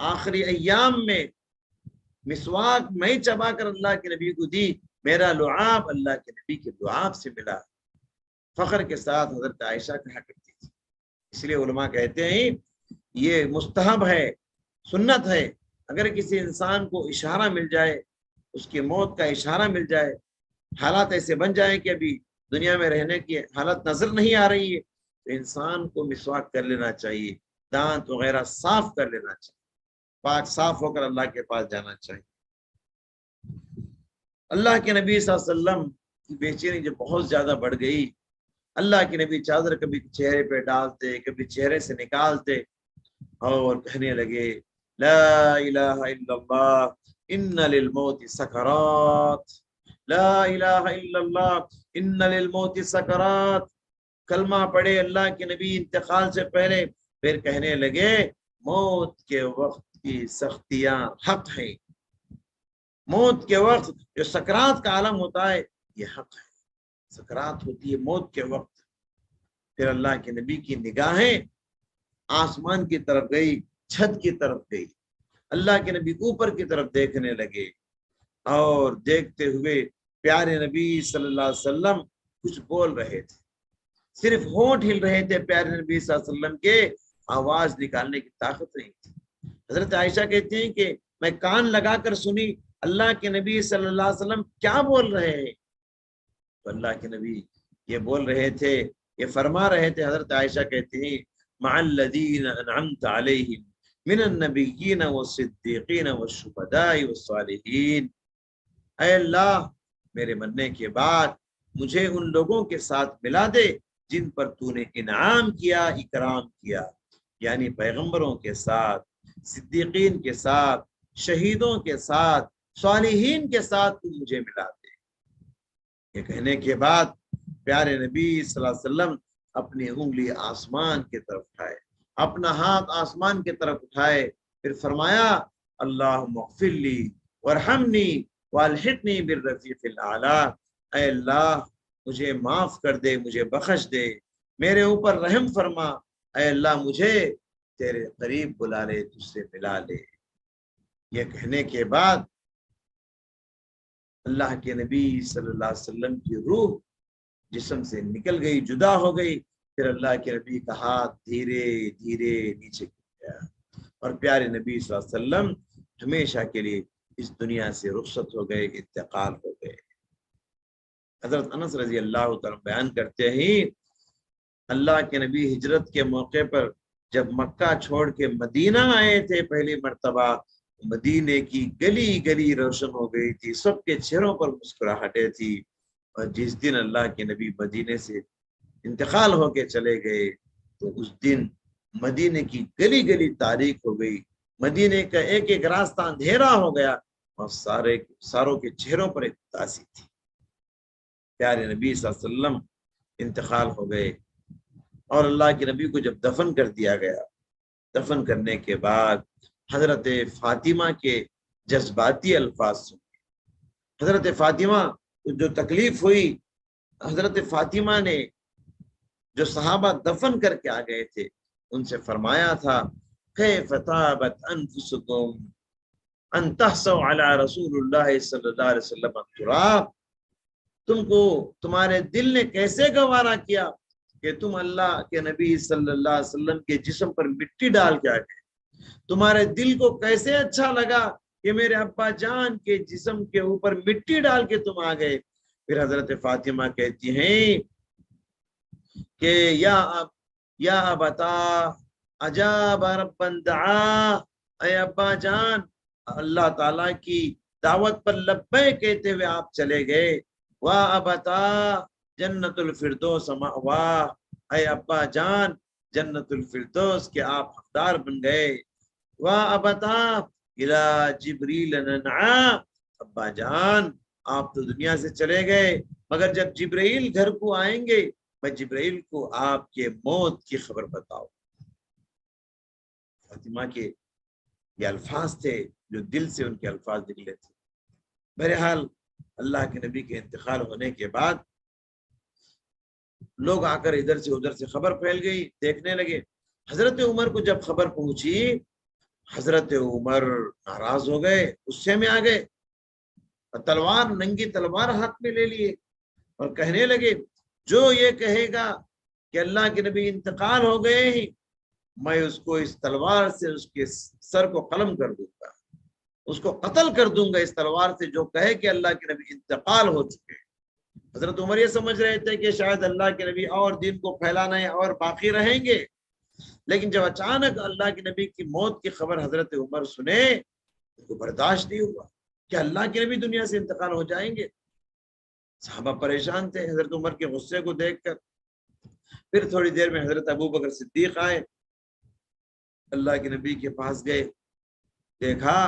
آخری ایام میں مسواک میں چبا کر اللہ کے نبی کو دی، میرا لعاب اللہ کے نبی کے لعاب سے ملا۔ فخر کے ساتھ حضرت عائشہ کہا کرتی تھی۔ اس لیے علماء کہتے ہیں یہ مستحب ہے، سنت ہے، اگر کسی انسان کو اشارہ مل جائے، اس کی موت کا اشارہ مل جائے، حالات ایسے بن جائیں کہ ابھی دنیا میں رہنے کی حالت نظر نہیں آ رہی ہے، تو انسان کو مسواک کر لینا چاہیے، دانت وغیرہ صاف کر لینا چاہیے، پاک صاف ہو کر اللہ کے پاس جانا چاہیے۔ اللہ کے نبی صلی اللہ علیہ وسلم کی بے چینی جب بہت زیادہ بڑھ گئی، اللہ کے نبی چادر کبھی چہرے پہ ڈالتے، کبھی چہرے سے نکالتے اور کہنے لگے لا الہ الا اللہ ان للموت سکرات، لا الہ الا اللہ ان للموت سکرات۔ کلمہ پڑھے اللہ کے نبی انتقال سے پہلے، پھر کہنے لگے موت کے وقت کی سختیاں حق ہیں، موت کے وقت جو سکرات کا عالم ہوتا ہے یہ حق ہے، سکرات ہوتی ہے موت کے وقت۔ پھر اللہ کے نبی کی نگاہیں آسمان کی طرف گئی، چھت کی طرف گئی، اللہ کے نبی اوپر کی طرف دیکھنے لگے اور دیکھتے ہوئے پیارے نبی صلی اللہ علیہ وسلم کچھ بول رہے تھے، صرف ہونٹ ہل رہے تھے، پیارے نبی صلی اللہ علیہ وسلم کے آواز نکالنے کی طاقت نہیں تھی۔ حضرت عائشہ کہتے ہیں کہ میں کان لگا کر سنی اللہ کے نبی صلی اللہ علیہ وسلم کیا بول رہے ہیں، تو اللہ کے نبی یہ بول رہے تھے، یہ فرما رہے تھے، حضرت عائشہ کہتے ہیں مع الذین انعمت علیہم من النبیین والصدیقین والشہداء والصالحین۔ اے اللہ میرے مرنے کے بعد مجھے ان لوگوں کے ساتھ ملا دے جن پر تو نے انعام کیا، اکرام کیا، یعنی پیغمبروں کے ساتھ، صدیقین کے ساتھ، شہیدوں کے ساتھ، صالحین کے ساتھ تو مجھے ملا دے۔ یہ کہنے کے بعد پیارے نبی صلی اللہ علیہ وسلم اپنی انگلی آسمان کی طرف اٹھائے، اپنا ہاتھ آسمان کی طرف اٹھائے، پھر فرمایا اللہم اغفر لی وارحمنی والحقنی بالرفیق الاعلی۔ اے اللہ مجھے معاف کر دے، مجھے بخش دے، میرے اوپر رحم فرما، اے اللہ مجھے تیرے قریب بلا لے، تجھ سے ملا لے۔ یہ کہنے کے بعد اللہ کے نبی صلی اللہ علیہ وسلم کی روح جسم سے نکل گئی، جدا ہو گئی، پھر اللہ کے نبی کا ہاتھ دھیرے دھیرے نیچے گیا اور پیارے نبی صلی اللہ علیہ وسلم ہمیشہ کے لیے اس دنیا سے رخصت ہو گئے، انتقال ہو گئے۔ حضرت انس رضی اللہ تعالیٰ بیان کرتے ہیں اللہ کے نبی ہجرت کے موقع پر جب مکہ چھوڑ کے مدینہ آئے تھے پہلی مرتبہ، مدینے کی گلی گلی روشن ہو گئی تھی، سب کے چہروں پر مسکراہٹیں تھی، اور جس دن اللہ کے نبی مدینے سے انتقال ہو کے چلے گئے تو اس دن مدینے کی گلی گلی تاریک ہو گئی، مدینے کا ایک ایک راستہ اندھیرا ہو گیا اور ساروں کے چہروں پر ایک اداسی تھی۔ پیارے نبی صلی اللہ علیہ وسلم انتقال ہو گئے اور اللہ کے نبی کو جب دفن کر دیا گیا، دفن کرنے کے بعد حضرت فاطمہ کے جذباتی الفاظ سنے۔ حضرت فاطمہ کو جو تکلیف ہوئی، حضرت فاطمہ نے جو صحابہ دفن کر کے آ گئے تھے ان سے فرمایا تھا کیف طابت انفسکم ان تحسوا علی رسول اللہ صلی اللہ علیہ وسلم التراب، تم کو تمہارے دل نے کیسے گوارا کیا کہ تم اللہ کے نبی صلی اللہ علیہ وسلم کے جسم پر مٹی ڈال کے آ گئے، تمہارے دل کو کیسے اچھا لگا کہ میرے ابا جان کے جسم کے اوپر مٹی ڈال کے تم آ گئے۔ پھر حضرت فاطمہ کہتی ہیں کہ یا ابتا عجاب ربا دعا، اے ابا جان اللہ تعالیٰ کی دعوت پر لبیک کہتے ہوئے آپ چلے گئے، وا ابتا جنت الفردوس مأوا، اے ابا جان جنت الفردوس کے آپ حقدار بن گئے۔ وَأَبَتَا إِلَىٰ جِبْرِيلَ نَنْعَا، ابا جان آپ تو دنیا سے چلے گئے، مگر جب جبرائیل گھر کو آئیں گے میں جبرائیل کو آپ کے موت کی خبر بتاؤ۔ فاطمہ کے یہ الفاظ تھے جو دل سے ان کے الفاظ نکلے تھے۔ بہرحال اللہ کے نبی کے انتقال ہونے کے بعد لوگ آ کر ادھر سے ادھر سے خبر پھیل گئی، دیکھنے لگے۔ حضرت عمر کو جب خبر پہنچی، حضرت عمر ناراض ہو گئے، غصے میں آ گئے، تلوار، ننگی تلوار ہاتھ میں لے لیے اور کہنے لگے جو یہ کہے گا کہ اللہ کے نبی انتقال ہو گئے ہی، میں اس کو اس تلوار سے اس کے سر کو قلم کر دوں گا، اس کو قتل کر دوں گا اس تلوار سے جو کہے کہ اللہ کے نبی انتقال ہو چکے۔ حضرت عمر یہ سمجھ رہے تھے کہ شاید اللہ کے نبی اور دین کو پھیلانا ہے اور باقی رہیں گے، لیکن جب اچانک اللہ کے نبی کی موت کی خبر حضرت عمر سنے تو برداشت نہیں ہوا کہ اللہ کے نبی دنیا سے انتقال ہو جائیں گے۔ صحابہ پریشان تھے حضرت عمر کے غصے کو دیکھ کر۔ پھر تھوڑی دیر میں حضرت ابوبکر صدیق آئے، اللہ کے نبی کے پاس گئے، دیکھا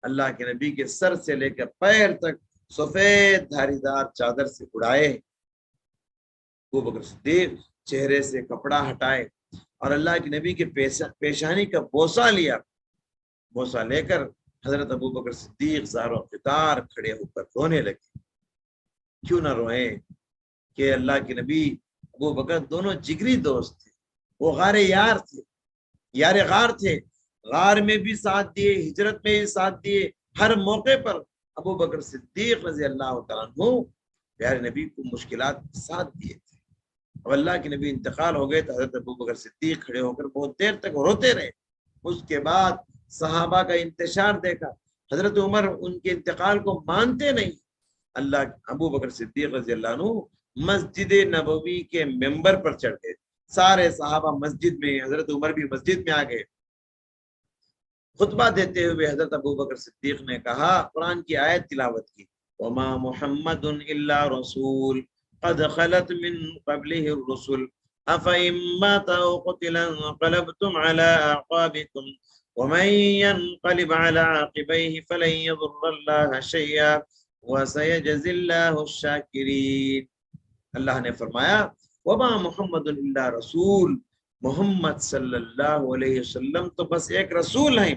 اللہ کے نبی کے سر سے لے کر پیر تک سفید دھاری دار چادر سے اڑائے۔ ابوبکر صدیق چہرے سے کپڑا ہٹائے اور اللہ کے نبی کے پیشانی کا بوسہ لیا۔ بوسہ لے کر حضرت ابوبکر صدیق زار و قطار کھڑے ہو کر رونے لگے۔ کیوں نہ روئیں کہ اللہ کے نبی ابوبکر دونوں جگری دوست تھے، وہ غار یار تھے، یار غار تھے، غار میں بھی ساتھ دیے، ہجرت میں بھی ساتھ دیے، ہر موقع پر ابوبکر صدیق رضی اللہ تعالیٰ عنہ پیارے نبی کو مشکلات ساتھ دیے تھے۔ اب اللہ کے نبی انتقال ہو گئے تو حضرت ابوبکر صدیق کھڑے ہو کر بہت دیر تک روتے رہے۔ اس کے بعد صحابہ کا انتشار دیکھا، حضرت عمر ان کے انتقال کو مانتے نہیں۔ اللہ ابوبکر صدیق رضی اللہ عنہ مسجد نبوی کے ممبر پر چڑھ گئے، سارے صحابہ مسجد میں، حضرت عمر بھی مسجد میں آ گئے۔ خطبہ دیتے ہوئے حضرت ابوبکر صدیق نے کہا، قرآن کی آیت تلاوت کی، وما محمد الا رسول قد خلت من قبله الرسل افإن مات أو قتل انقلبتم على أعقابكم ومن ينقلب على عاقبيه فلن يضر الله شيئا وسيجزي الله الشاكرين۔ اللہ نے فرمایا وما محمد الا رسول، محمد صلی اللہ علیہ وسلم تو بس ایک رسول ہیں،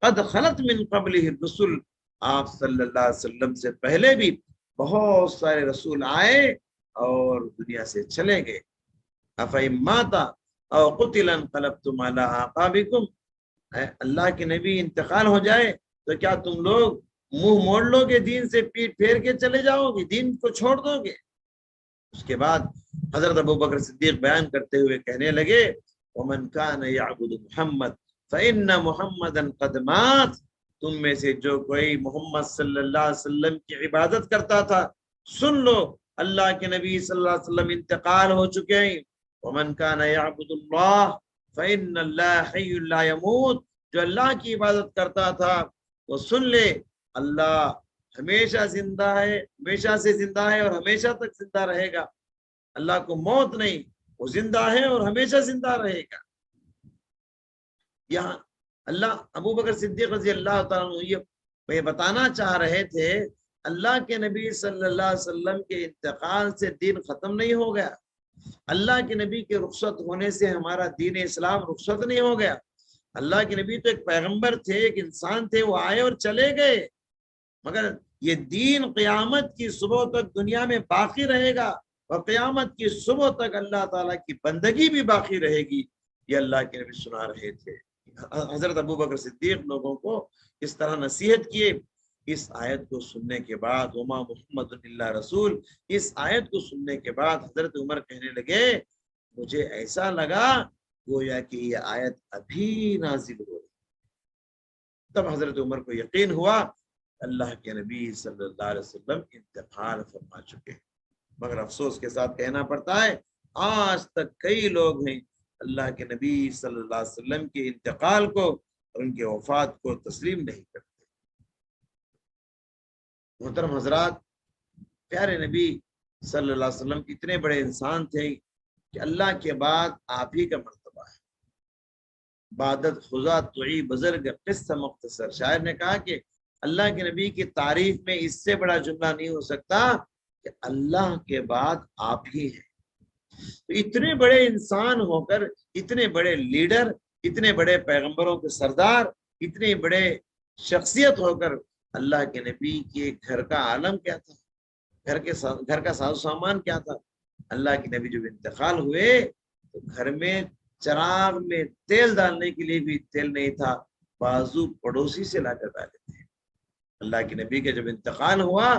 قد خلت من قبلہ الرسل، آپ صلی اللہ علیہ وسلم سے پہلے بھی بہت سارے رسول آئے اور دنیا سے چلے گئے۔ افإن مات او قتل انقلبتم علی اعقابکم، اللہ کے نبی انتقال ہو جائے تو کیا تم لوگ منہ موڑ لو گے، دین سے پیٹ پھیر کے چلے جاؤ گے، دین کو چھوڑ دو گے؟ اس کے بعد حضرت ابوبکر صدیق بیان کرتے ہوئے کہنے لگے ومن کان یعبد محمد فإن محمدا قد مات، تم میں سے جو کوئی محمد صلی اللہ علیہ وسلم کی عبادت کرتا تھا سن لو، اللہ کے نبی صلی اللہ علیہ وسلم انتقال ہو چکے ہیں۔ ومن کان یعبد اللہ فإن اللہ حی لا يموت، جو اللہ کی عبادت کرتا تھا وہ سن لے اللہ ہمیشہ زندہ ہے، ہمیشہ سے زندہ ہے اور ہمیشہ تک زندہ رہے گا۔ اللہ کو موت نہیں، وہ زندہ ہے اور ہمیشہ زندہ رہے گا۔ یہاں اللہ ابوبکر صدیق رضی اللہ تعالیٰ عنہ یہ بتانا چاہ رہے تھے اللہ کے نبی صلی اللہ علیہ وسلم کے انتقال سے دین ختم نہیں ہو گیا، اللہ کے نبی کے رخصت ہونے سے ہمارا دین اسلام رخصت نہیں ہو گیا۔ اللہ کے نبی تو ایک پیغمبر تھے، ایک انسان تھے، وہ آئے اور چلے گئے، مگر یہ دین قیامت کی صبح تک دنیا میں باقی رہے گا اور قیامت کی صبح تک اللہ تعالیٰ کی بندگی بھی باقی رہے گی۔ یہ اللہ کے نبی سنا رہے تھے۔ حضرت ابوبکر صدیق لوگوں کو اس طرح نصیحت کیے۔ اس آیت کو سننے کے بعد وما محمد الا رسول، اس آیت کو سننے کے بعد حضرت عمر کہنے لگے مجھے ایسا لگا گویا کہ یہ آیت ابھی نازل ہو رہی۔ تب حضرت عمر کو یقین ہوا اللہ کے نبی صلی اللہ علیہ وسلم انتقال فرما چکے، مگر افسوس کے ساتھ کہنا پڑتا ہے آج تک کئی لوگ ہیں اللہ کے نبی صلی اللہ علیہ وسلم کے انتقال کو اور ان کے وفات کو تسلیم نہیں کرتے۔ محترم حضرات، پیارے نبی صلی اللہ علیہ وسلم اتنے بڑے انسان تھے کہ اللہ کے بعد آپ ہی کا مرتبہ ہے۔ بادت خدا توئی بزرگ قصہ مختصر. شاعر نے کہا کہ اللہ کے نبی کی تعریف میں اس سے بڑا جملہ نہیں ہو سکتا کہ اللہ کے بعد آپ ہی ہیں. تو اتنے بڑے انسان ہو کر، اتنے بڑے لیڈر، اتنے بڑے پیغمبروں کے سردار، اتنے بڑے شخصیت ہو کر اللہ کے نبی کے گھر کا عالم کیا تھا، گھر کا ساز و سامان کیا تھا. اللہ کے نبی جب انتقال ہوئے تو گھر میں چراغ میں تیل ڈالنے کے لیے بھی تیل نہیں تھا، بازو پڑوسی سے لا کر ڈالے تھے. اللہ کے نبی کا جب انتقال ہوا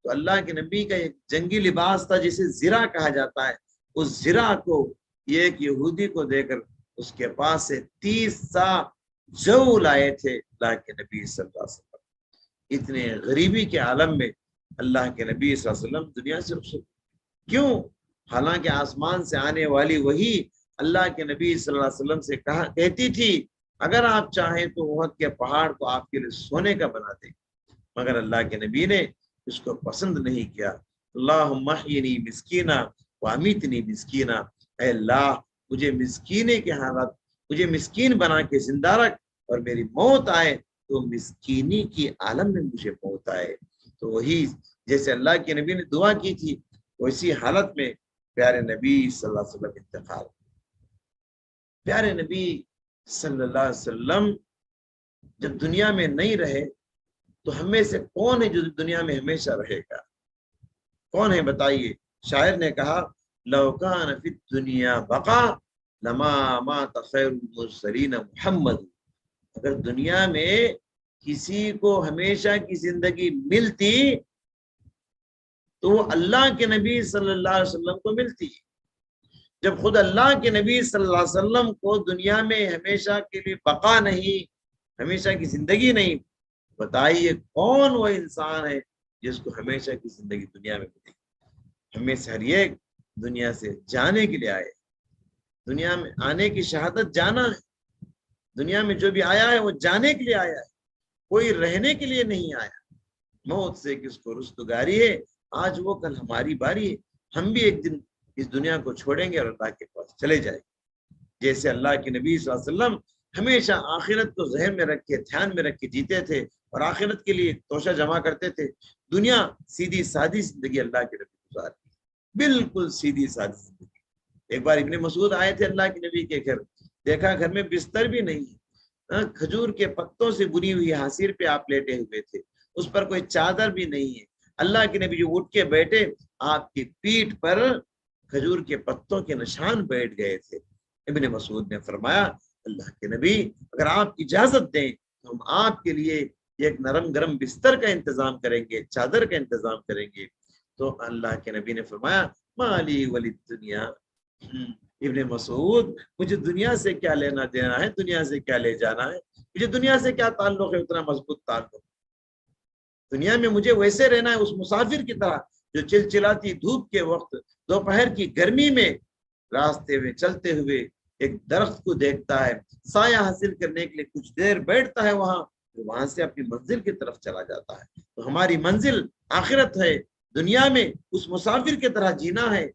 تو اللہ کے نبی کا ایک جنگی لباس تھا جسے زرہ کہا جاتا ہے. اس زرہ کو یہ ایک یہودی کو دے کر اس کے پاس سے 30 سا جو لائے تھے اللہ کے نبی صلی اللہ علیہ وسلم. اتنے غریبی کے عالم میں اللہ کے نبی صلی اللہ علیہ وسلم دنیا سے رخصت. کیوں؟ حالانکہ آسمان سے آنے والی وہی اللہ کے نبی صلی اللہ علیہ وسلم سے کہتی تھی اگر آپ چاہیں تو احد کے پہاڑ کو آپ کے لیے سونے کا بنا دیں، مگر اللہ کے نبی نے اس کو پسند نہیں کیا. اللہم احیینی مسکینہ وامیتنی مسکینہ، اے اللہ مجھے مسکینے کے حالت، مجھے مسکین بنا کے زندہ رکھ، اور میری موت آئے تو مسکینی کی عالم میں مجھے موت آئے. تو وہی جیسے اللہ کے نبی نے دعا کی تھی ویسی حالت میں پیارے نبی صلی اللہ علیہ وسلم انتقال. پیارے نبی صلی اللہ علیہ وسلم جب دنیا میں نہیں رہے تو ہم میں سے کون ہے جو دنیا میں ہمیشہ رہے گا؟ کون ہے بتائیے؟ شاعر نے کہا لو کان فی الدنیا بقا لما مات خیر المرسلین محمد. اگر دنیا میں کسی کو ہمیشہ کی زندگی ملتی تو وہ اللہ کے نبی صلی اللہ علیہ وسلم کو ملتی. جب خود اللہ کے نبی صلی اللہ علیہ وسلم کو دنیا میں ہمیشہ کے لیے بقا نہیں، ہمیشہ کی زندگی نہیں، بتائیے کون وہ انسان ہے جس کو ہمیشہ کی زندگی دنیا میں ملے گی؟ ہمیں سے ہر ایک دنیا سے جانے کے لیے آئے. دنیا میں آنے کی شہادت جانا ہے. دنیا میں جو بھی آیا ہے وہ جانے کے لیے آیا ہے، کوئی رہنے کے لیے نہیں آیا. موت سے کس کو رستگاری ہے، آج وہ کل ہماری باری ہے. ہم بھی ایک دن اس دنیا کو چھوڑیں گے اور اللہ کے پاس چلے جائیں گے. جیسے اللہ کے نبی صلی اللہ علیہ وسلم ہمیشہ آخرت کو ذہن میں رکھ کے، دھیان میں رکھ کے جیتے تھے اور آخرت کے لیے توشہ جمع کرتے تھے. دنیا سیدھی سادی زندگی اللہ کے نبی گزار، بالکل سیدھی سادی زندگی. ایک بار ابن مسعود آئے تھے اللہ کے نبی کے گھر، دیکھا گھر میں بستر بھی نہیں ہے، کھجور کے پتوں سے بنی ہوئی حصیر پہ آپ لیٹے ہوئے تھے، اس پر کوئی چادر بھی نہیں ہے. اللہ کے نبی جو اٹھ کے بیٹھے آپ کی پیٹھ پر کھجور کے پتوں کے نشان بیٹھ گئے تھے. ابن مسعود نے فرمایا اللہ کے نبی اگر آپ اجازت دیں تو ہم آپ کے لیے ایک نرم گرم بستر کا انتظام کریں گے، چادر کا انتظام کریں گے. تو اللہ کے نبی نے فرمایا مالی ولی دنیا، ابن مسعود مجھے دنیا سے کیا لینا دینا ہے، دنیا سے کیا لے جانا ہے، مجھے دنیا سے کیا تعلق ہے، اتنا مضبوط تعلق. دنیا میں مجھے ویسے رہنا ہے اس مسافر کی طرح جو چلچلاتی دھوپ کے وقت دوپہر کی گرمی میں راستے میں چلتے ہوئے ایک درخت کو دیکھتا ہے، سایہ حاصل کرنے کے لیے کچھ دیر بیٹھتا ہے وہاں سے اپنی منزل کی طرف چلا جاتا ہے. تو ہماری منزل آخرت ہے. دنیا میں اس مسافر کی طرح جینا ہے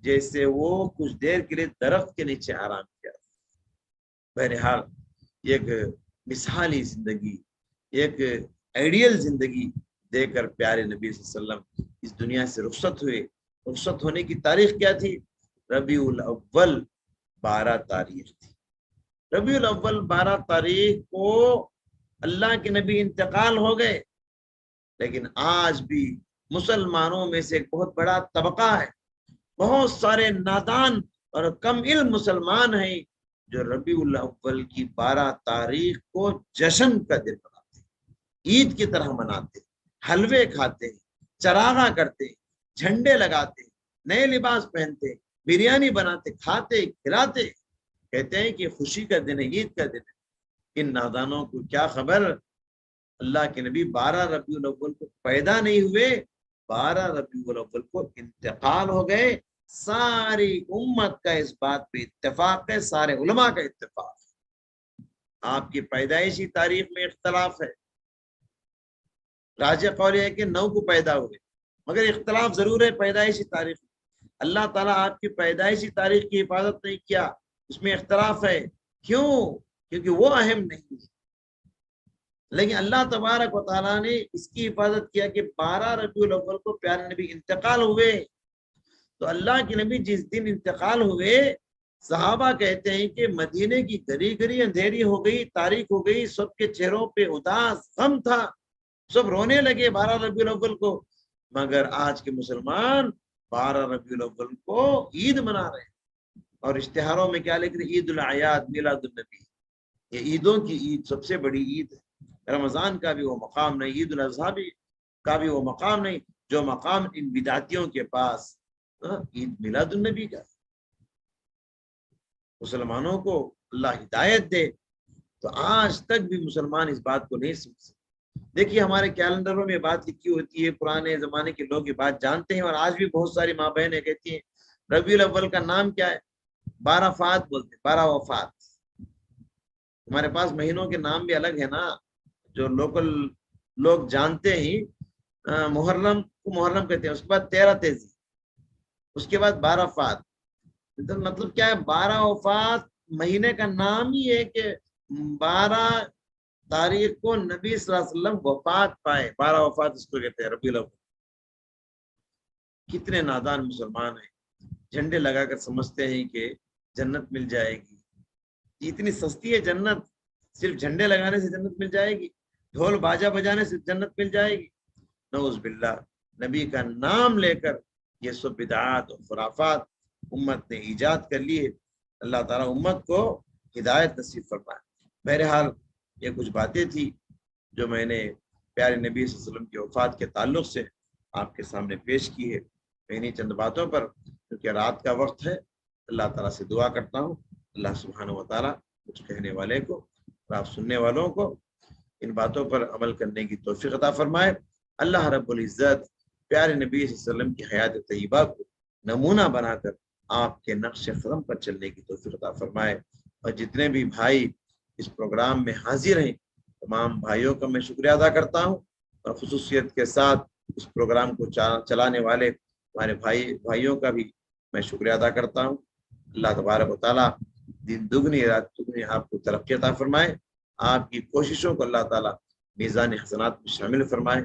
جیسے وہ کچھ دیر کے لیے درخت کے نیچے آرام کیا. بہرحال ایک مثالی زندگی، ایک آئیڈیل زندگی دے کر پیارے نبی صلی اللہ علیہ وسلم اس دنیا سے رخصت ہوئے. رخصت ہونے کی تاریخ کیا تھی؟ ربیع الاول 12 تاریخ تھی. ربیع الاول 12 تاریخ کو اللہ کے نبی انتقال ہو گئے. لیکن آج بھی مسلمانوں میں سے ایک بہت بڑا طبقہ ہے، بہت سارے نادان اور کم علم مسلمان ہیں جو ربیع الاول کی 12 تاریخ کو جشن کا دن مناتے ہیں، عید کی طرح مناتے ہیں، حلوے کھاتے ہیں، چراغاں کرتے ہیں، جھنڈے لگاتے ہیں، نئے لباس پہنتے ہیں، بریانی بناتے، کھاتے کھلاتے، کہتے ہیں کہ خوشی کا دن ہے، عید کا دن ہے. ان نادانوں کو کیا خبر اللہ کے نبی 12 ربیع الاول کو پیدا نہیں ہوئے، 12 ربیع الاول کو انتقال ہو گئے. ساری امت کا اس بات پہ اتفاق ہے، سارے علماء کا اتفاق ہے. آپ کی پیدائشی تاریخ میں اختلاف ہے. راجح قول ہے کہ 9 کو پیدا ہوئے، مگر اختلاف ضرور ہے پیدائشی تاریخ. اللہ تعالیٰ آپ کی پیدائشی تاریخ کی حفاظت نہیں کیا، اس میں اختلاف ہے. کیوں؟ کیونکہ وہ اہم نہیں ہے. لیکن اللہ تبارک و تعالیٰ نے اس کی حفاظت کیا کہ 12 ربیع الاول کو پیارے نبی انتقال ہوئے. تو اللہ کے نبی جس دن انتقال ہوئے، صحابہ کہتے ہیں کہ مدینے کی گلی گلی اندھیری ہو گئی، تاریک ہو گئی، سب کے چہروں پہ اداس غم تھا، سب رونے لگے 12 ربیع الاول کو. مگر آج کے مسلمان 12 ربیع الاول کو عید منا رہے ہیں، اور اشتہاروں میں کیا لکھ رہے ہیں؟ عید الاعیاد، میلاد النبی. یہ عیدوں کی عید سب سے بڑی عید ہے. رمضان کا بھی وہ مقام نہیں، عید الاضحیٰ کا بھی وہ مقام نہیں جو مقام ان بدعتیوں کے پاس عید میلاد النبی کا. مسلمانوں کو اللہ ہدایت دے. تو آج تک بھی مسلمان اس بات کو نہیں سمجھ. دیکھیے ہمارے کیلنڈروں میں بات لکھی ہوتی ہے، پرانے زمانے کے لوگ یہ بات جانتے ہیں، اور آج بھی بہت ساری ماں بہنیں کہتی ہیں ربیع الاول کا نام کیا ہے؟ 12 فات بولتے ہیں، 12 وفات. ہمارے پاس مہینوں کے نام بھی الگ ہے نا، جو لوکل لوگ جانتے ہی. محرم کو محرم کہتے ہیں، اس کے بعد 13 تیزی، اس کے بعد 12 فات. مطلب کیا ہے؟ 12 وفات مہینے کا نام ہی ہے کہ 12 تاریخ کو نبی صلی اللہ علیہ وسلم وفات پائے. 12 وفات اس کو کہتے ہیں ربیع الاول. کتنے نادان مسلمان ہیں، جھنڈے لگا کر سمجھتے ہیں کہ جنت مل جائے گی. اتنی سستی ہے جنت، صرف جھنڈے لگانے سے جنت مل جائے گی، ڈھول باجا بجانے سے جنت مل جائے گی؟ نعوذ باللہ. نبی کا نام لے کر یہ سب بدعات اور خرافات امت نے ایجاد کر لی ہے. اللہ تعالیٰ امت کو ہدایت نصیب فرمائے. بہرحال یہ کچھ باتیں تھی جو میں نے پیارے نبی صلی اللہ علیہ وسلم کی وفات کے تعلق سے آپ کے سامنے پیش کی ہے. میں انہیں چند باتوں پر، کیونکہ رات کا وقت ہے، اللہ تعالیٰ سے دعا کرتا ہوں اللہ سبحانہ و تعالیٰ کچھ کہنے والے کو اور آپ سننے والوں کو ان باتوں پر عمل کرنے کی توفیق عطا فرمائے. اللہ رب العزت پیارے نبی صلی اللہ علیہ وسلم کی حیات طیبہ کو نمونہ بنا کر آپ کے نقش قدم پر چلنے کی توفیق عطا فرمائے. اور جتنے بھی بھائی اس پروگرام میں حاضر ہیں، تمام بھائیوں کا میں شکریہ ادا کرتا ہوں، اور خصوصیت کے ساتھ اس پروگرام کو چلانے والے ہمارے بھائیوں کا بھی میں شکریہ ادا کرتا ہوں. اللہ تبارک و تعالیٰ دن دگنی رات دگنی آپ کو ترقی عطا فرمائے. آپ کی کوششوں کو اللہ تعالیٰ میزان حسنات میں شامل فرمائے.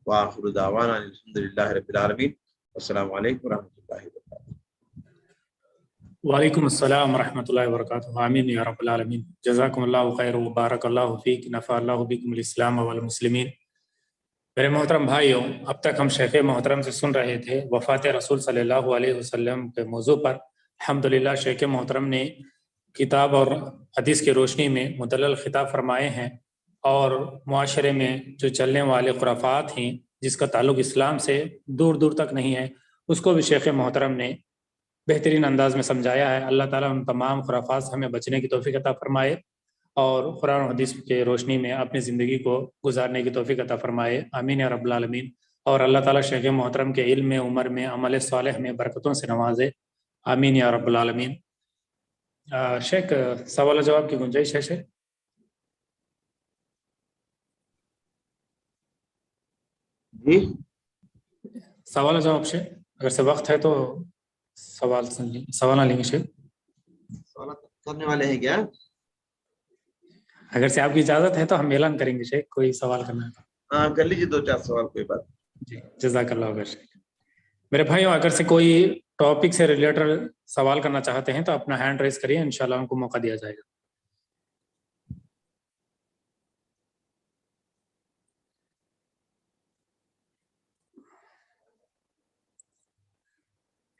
وآخر دعوانا الحمدللہ رب العالمین. السلام علیکم ورحمۃ اللہ وبرکاتہ.
وعلیکم السلام ورحمۃ اللہ وبرکاتہ. آمین یا رب العالمین. جزاکم اللہ خیر و بارک اللہ فیک، نفع اللہ بکم الاسلام والمسلمین. میرے محترم بھائیوں، اب تک ہم شیخ محترم سے سن رہے تھے وفات رسول صلی اللہ علیہ وسلم کے موضوع پر. الحمدللہ شیخ محترم نے کتاب اور حدیث کی روشنی میں مدلل خطاب فرمائے ہیں، اور معاشرے میں جو چلنے والے خرافات ہیں جس کا تعلق اسلام سے دور دور تک نہیں ہے، اس کو بھی شیخ محترم نے بہترین انداز میں سمجھایا ہے. اللہ تعالیٰ ان تمام خرافات سے ہمیں بچنے کی توفیق عطا فرمائے، اور قرآن و حدیث کے روشنی میں اپنی زندگی کو گزارنے کی توفیق عطا فرمائے. آمین یا رب العالمین. اور اللہ تعالیٰ شیخ محترم کے علم میں، عمر میں، عمل صالح میں برکتوں سے نوازے. آمین یا رب العالمین. شیخ سوال و جواب کی گنجائش ہے؟ شیخ
جی
سوال و جواب شیخ، اگر سے وقت ہے تو سوال نہ لیں گے شیخ؟
سوالات کرنے والے ہیں کیا؟
اگر سے آپ کی اجازت ہے تو ہم اعلان کریں گے شیخ، کوئی سوال کرنا ہے؟
ہاں کر لیجیے 2-4 سوال، کوئی بات.
جی جزاک اللہ خیر شیخ. میرے بھائیوں، اگر سے کوئی ٹاپک سے ریلیٹڈ سوال کرنا چاہتے ہیں تو اپنا ہینڈ ریز کریے، انشاءاللہ ان کو موقع دیا جائے گا.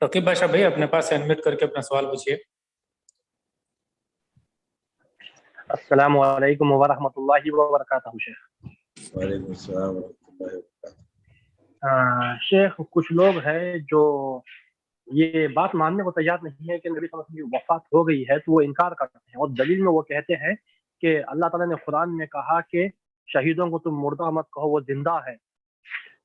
رقیب بادشاہ بھائی اپنے پاس انمیوٹ کر کے اپنا سوال پوچھیے.
السلام علیکم ورحمۃ اللہ وبرکاتہ. شیخ
وعلیکم السلام ورحمۃ اللہ وبرکاتہ.
شیخ کچھ لوگ ہیں جو یہ بات ماننے کو تیار نہیں ہے کہ نبی صلی اللہ علیہ وسلم کی وفات ہو گئی ہے، تو وہ انکار کرتے ہیں، اور دلیل میں وہ کہتے ہیں کہ اللہ تعالیٰ نے قرآن میں کہا کہ شہیدوں کو تم مردہ مت کہو، وہ زندہ ہے.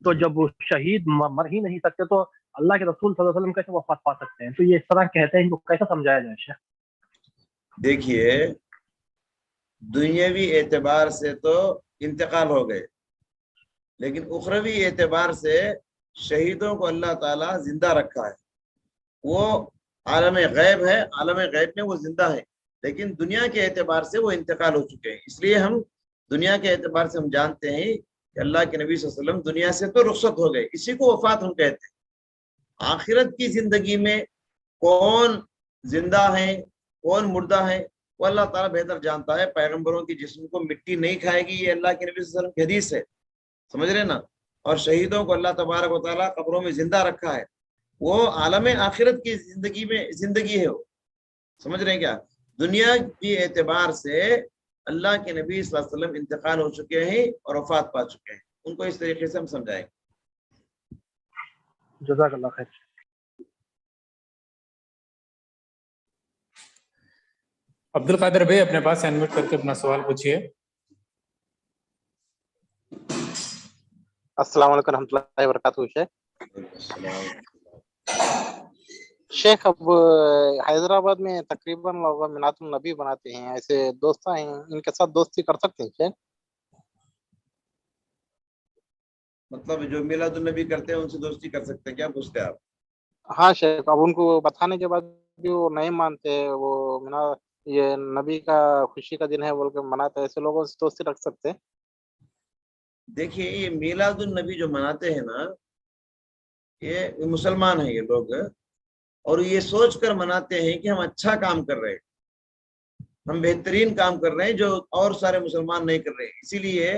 تو جب وہ شہید مر ہی نہیں سکتے تو اللہ کے رسول صلی اللہ علیہ وسلم کیسے وفات پا سکتے ہیں؟ تو یہ اس طرح کہتے ہیں، ان کو کیسے سمجھایا جائے شیخ؟
دیکھیے دنیاوی اعتبار سے تو انتقال ہو گئے، لیکن اخروی اعتبار سے شہیدوں کو اللہ تعالیٰ زندہ رکھا ہے. وہ عالم غیب ہے، عالم غیب میں وہ زندہ ہے، لیکن دنیا کے اعتبار سے وہ انتقال ہو چکے ہیں. اس لیے ہم دنیا کے اعتبار سے ہم جانتے ہیں کہ اللہ کے نبی صلی اللہ علیہ وسلم دنیا سے تو رخصت ہو گئے, اسی کو وفات ہم کہتے ہیں. آخرت کی زندگی میں کون زندہ ہیں کون مردہ ہیں وہ اللہ تعالیٰ بہتر جانتا ہے. پیغمبروں کی جسم کو مٹی نہیں کھائے گی, یہ اللہ کے نبی صلی اللہ علیہ وسلم کی حدیث ہے, سمجھ رہے نا. اور شہیدوں کو اللہ تبارک و تعالیٰ قبروں میں زندہ رکھا ہے, وہ عالم آخرت کی زندگی میں زندگی ہے وہ, سمجھ رہے ہیں کیا. دنیا کی اعتبار سے اللہ کے نبی صلی اللہ علیہ وسلم انتقال ہو چکے ہیں اور وفات پا چکے ہیں. ان کو اس طریقے سے ہم سمجھائیں گے.
جزاک اللہ خیر.
عبد القادر بھائی اپنے پاس انمیوٹ کر کے اپنا سوال پوچھیے.
السلام علیکم رحمۃ اللہ وبرکاتہ. شیخ اب حیدرآباد میں تقریباً لوگ منات النبی بناتے ہیں, ایسے دوست ہیں, ان کے ساتھ دوستی کر سکتے ہیں شیخ؟
مطلب جو میلاد النبی کرتے ہیں ان سے دوستی کر سکتے ہیں, کیا پوچھتے ہیں آپ؟
ہاں شیخ, اب ان کو بتانے کے بعد بھی وہ نہیں مانتے, وہ یہ نبی کا خوشی کا دن ہے بول کے مناتے, ایسے لوگوں سے دوستی رکھ سکتے ہیں؟
دیکھیے یہ میلاد النبی جو مناتے ہیں نا, یہ مسلمان ہیں یہ لوگ, اور یہ سوچ کر مناتے ہیں کہ ہم اچھا کام کر رہے ہیں, ہم بہترین کام کر رہے ہیں جو اور سارے مسلمان نہیں کر رہے ہیں. اسی لیے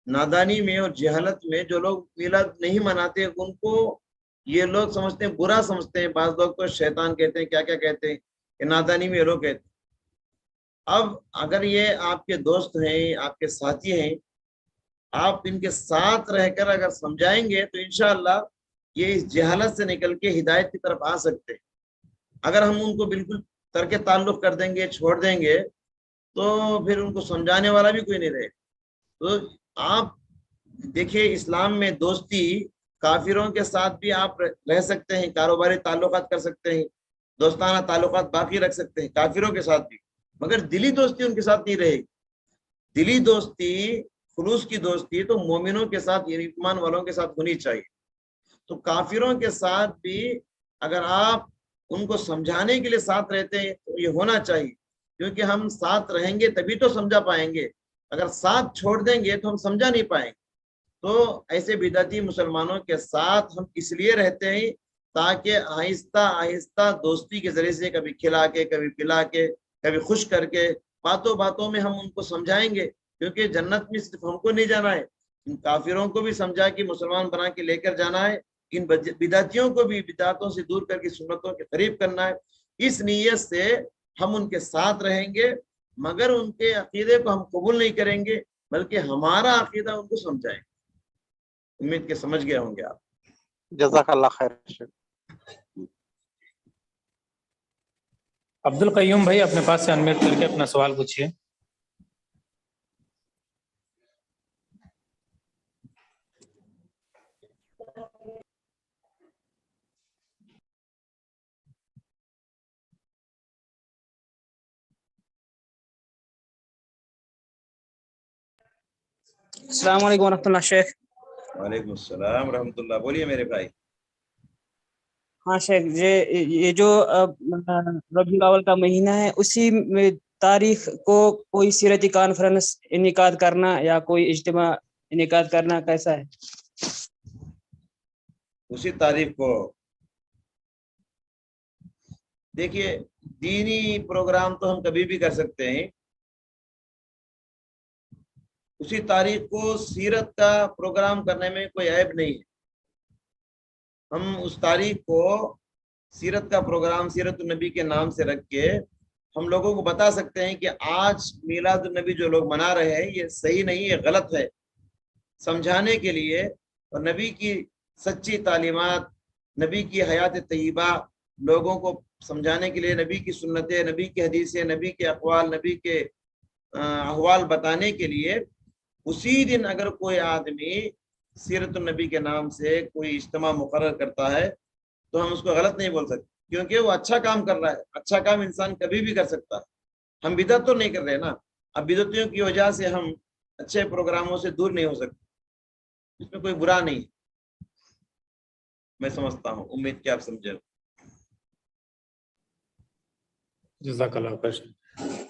نادانی میں اور جہالت میں جو لوگ میلاد نہیں مناتے ان کو یہ لوگ سمجھتے ہیں, برا سمجھتے ہیں. بعض لوگ تو شیطان کہتے ہیں, کیا کیا کہتے ہیں, کہ نادانی میں یہ لوگ کہتے ہیں. اب اگر یہ آپ کے دوست ہیں, آپ کے ساتھی ہیں, آپ ان کے ساتھ رہ کر اگر سمجھائیں گے تو انشاءاللہ یہ اس جہالت سے نکل کے ہدایت کی طرف آ سکتے ہیں. اگر ہم ان کو بالکل ترک تعلق کر دیں گے, چھوڑ دیں گے, تو پھر ان کو سمجھانے والا بھی کوئی نہیں رہے. تو آپ دیکھیے اسلام میں دوستی کافروں کے ساتھ بھی آپ رہ سکتے ہیں, کاروباری تعلقات کر سکتے ہیں, دوستانہ تعلقات باقی رکھ سکتے ہیں کافروں کے ساتھ بھی, مگر دلی دوستی ان کے ساتھ نہیں رہے گی. دلی دوستی, خلوص کی دوستی تو مومنوں کے ساتھ, یعنی ایمان والوں کے ساتھ ہونی چاہیے. تو کافروں کے ساتھ بھی اگر آپ ان کو سمجھانے کے لیے ساتھ رہتے ہیں تو یہ ہونا چاہیے, کیونکہ ہم ساتھ رہیں گے تبھی تو سمجھا پائیں گے. اگر ساتھ چھوڑ دیں گے تو ہم سمجھا نہیں پائیں گے. تو ایسے بدعتی مسلمانوں کے ساتھ ہم اس لیے رہتے ہیں تاکہ آہستہ آہستہ دوستی کے ذریعے سے کبھی کھلا کے, کبھی پلا کے, کبھی خوش کر کے, باتوں باتوں میں ہم ان کو سمجھائیں گے. کیونکہ جنت میں صرف ہم کو نہیں جانا ہے, ان کافروں کو بھی سمجھا کے مسلمان بنا کے لے کر جانا ہے, ان بدعتیوں کو بھی بدعتوں سے دور کر کے سنتوں کے قریب کرنا ہے. اس نیت سے ہم ان کے ساتھ رہیں گے, مگر ان کے عقیدے کو ہم قبول نہیں کریں گے, بلکہ ہمارا عقیدہ ان کو سمجھائیں گے. امید کے سمجھ گئے ہوں گے آپ.
جزاک اللہ خیر شیخ.
عبد القیوم بھائی اپنے پاس سے انمیوٹ کر کے اپنا سوال پوچھیے.
السلام علیکم ورحمۃ اللہ شیخ.
وعلیکم السلام ورحمۃ اللہ. بولیے میرے بھائی.
ہاں شیخ, یہ جو ربیع الاول کا مہینہ ہے, اسی تاریخ کو کوئی سیرتی کانفرنس انعقاد کرنا یا کوئی اجتماع انعقاد کرنا کیسا ہے؟
اسی تاریخ کو دیکھیے, دینی پروگرام تو ہم کبھی بھی کر سکتے ہیں. اسی تاریخ کو سیرت کا پروگرام کرنے میں کوئی عیب نہیں ہے. ہم اس تاریخ کو سیرت کا پروگرام سیرت النبی کے نام سے رکھ کے ہم لوگوں کو بتا سکتے ہیں کہ آج میلاد النبی جو لوگ منا رہے ہیں یہ صحیح نہیں, یہ غلط ہے, سمجھانے کے لیے. اور نبی کی سچی تعلیمات, نبی کی حیات طیبہ لوگوں کو سمجھانے کے لیے, نبی کی سنتیں, نبی کی حدیثیں, نبی کے اقوال, نبی کے احوال بتانے کے لیے اسی دن اگر کوئی آدمی سیرت النبی کے نام سے کوئی اجتماع مقرر کرتا ہے تو ہم اس کو غلط نہیں بول سکتے, کیونکہ وہ اچھا کام کر رہا ہے. اچھا کام انسان کبھی بھی کر سکتا ہے. ہم بدعت تو نہیں کر رہے نا. اب بدعتیوں کی وجہ سے ہم اچھے پروگراموں سے دور نہیں ہو سکتے, اس میں کوئی برا نہیں, میں سمجھتا ہوں. امید کہ آپ سمجھے.
جزاک اللہ خیر.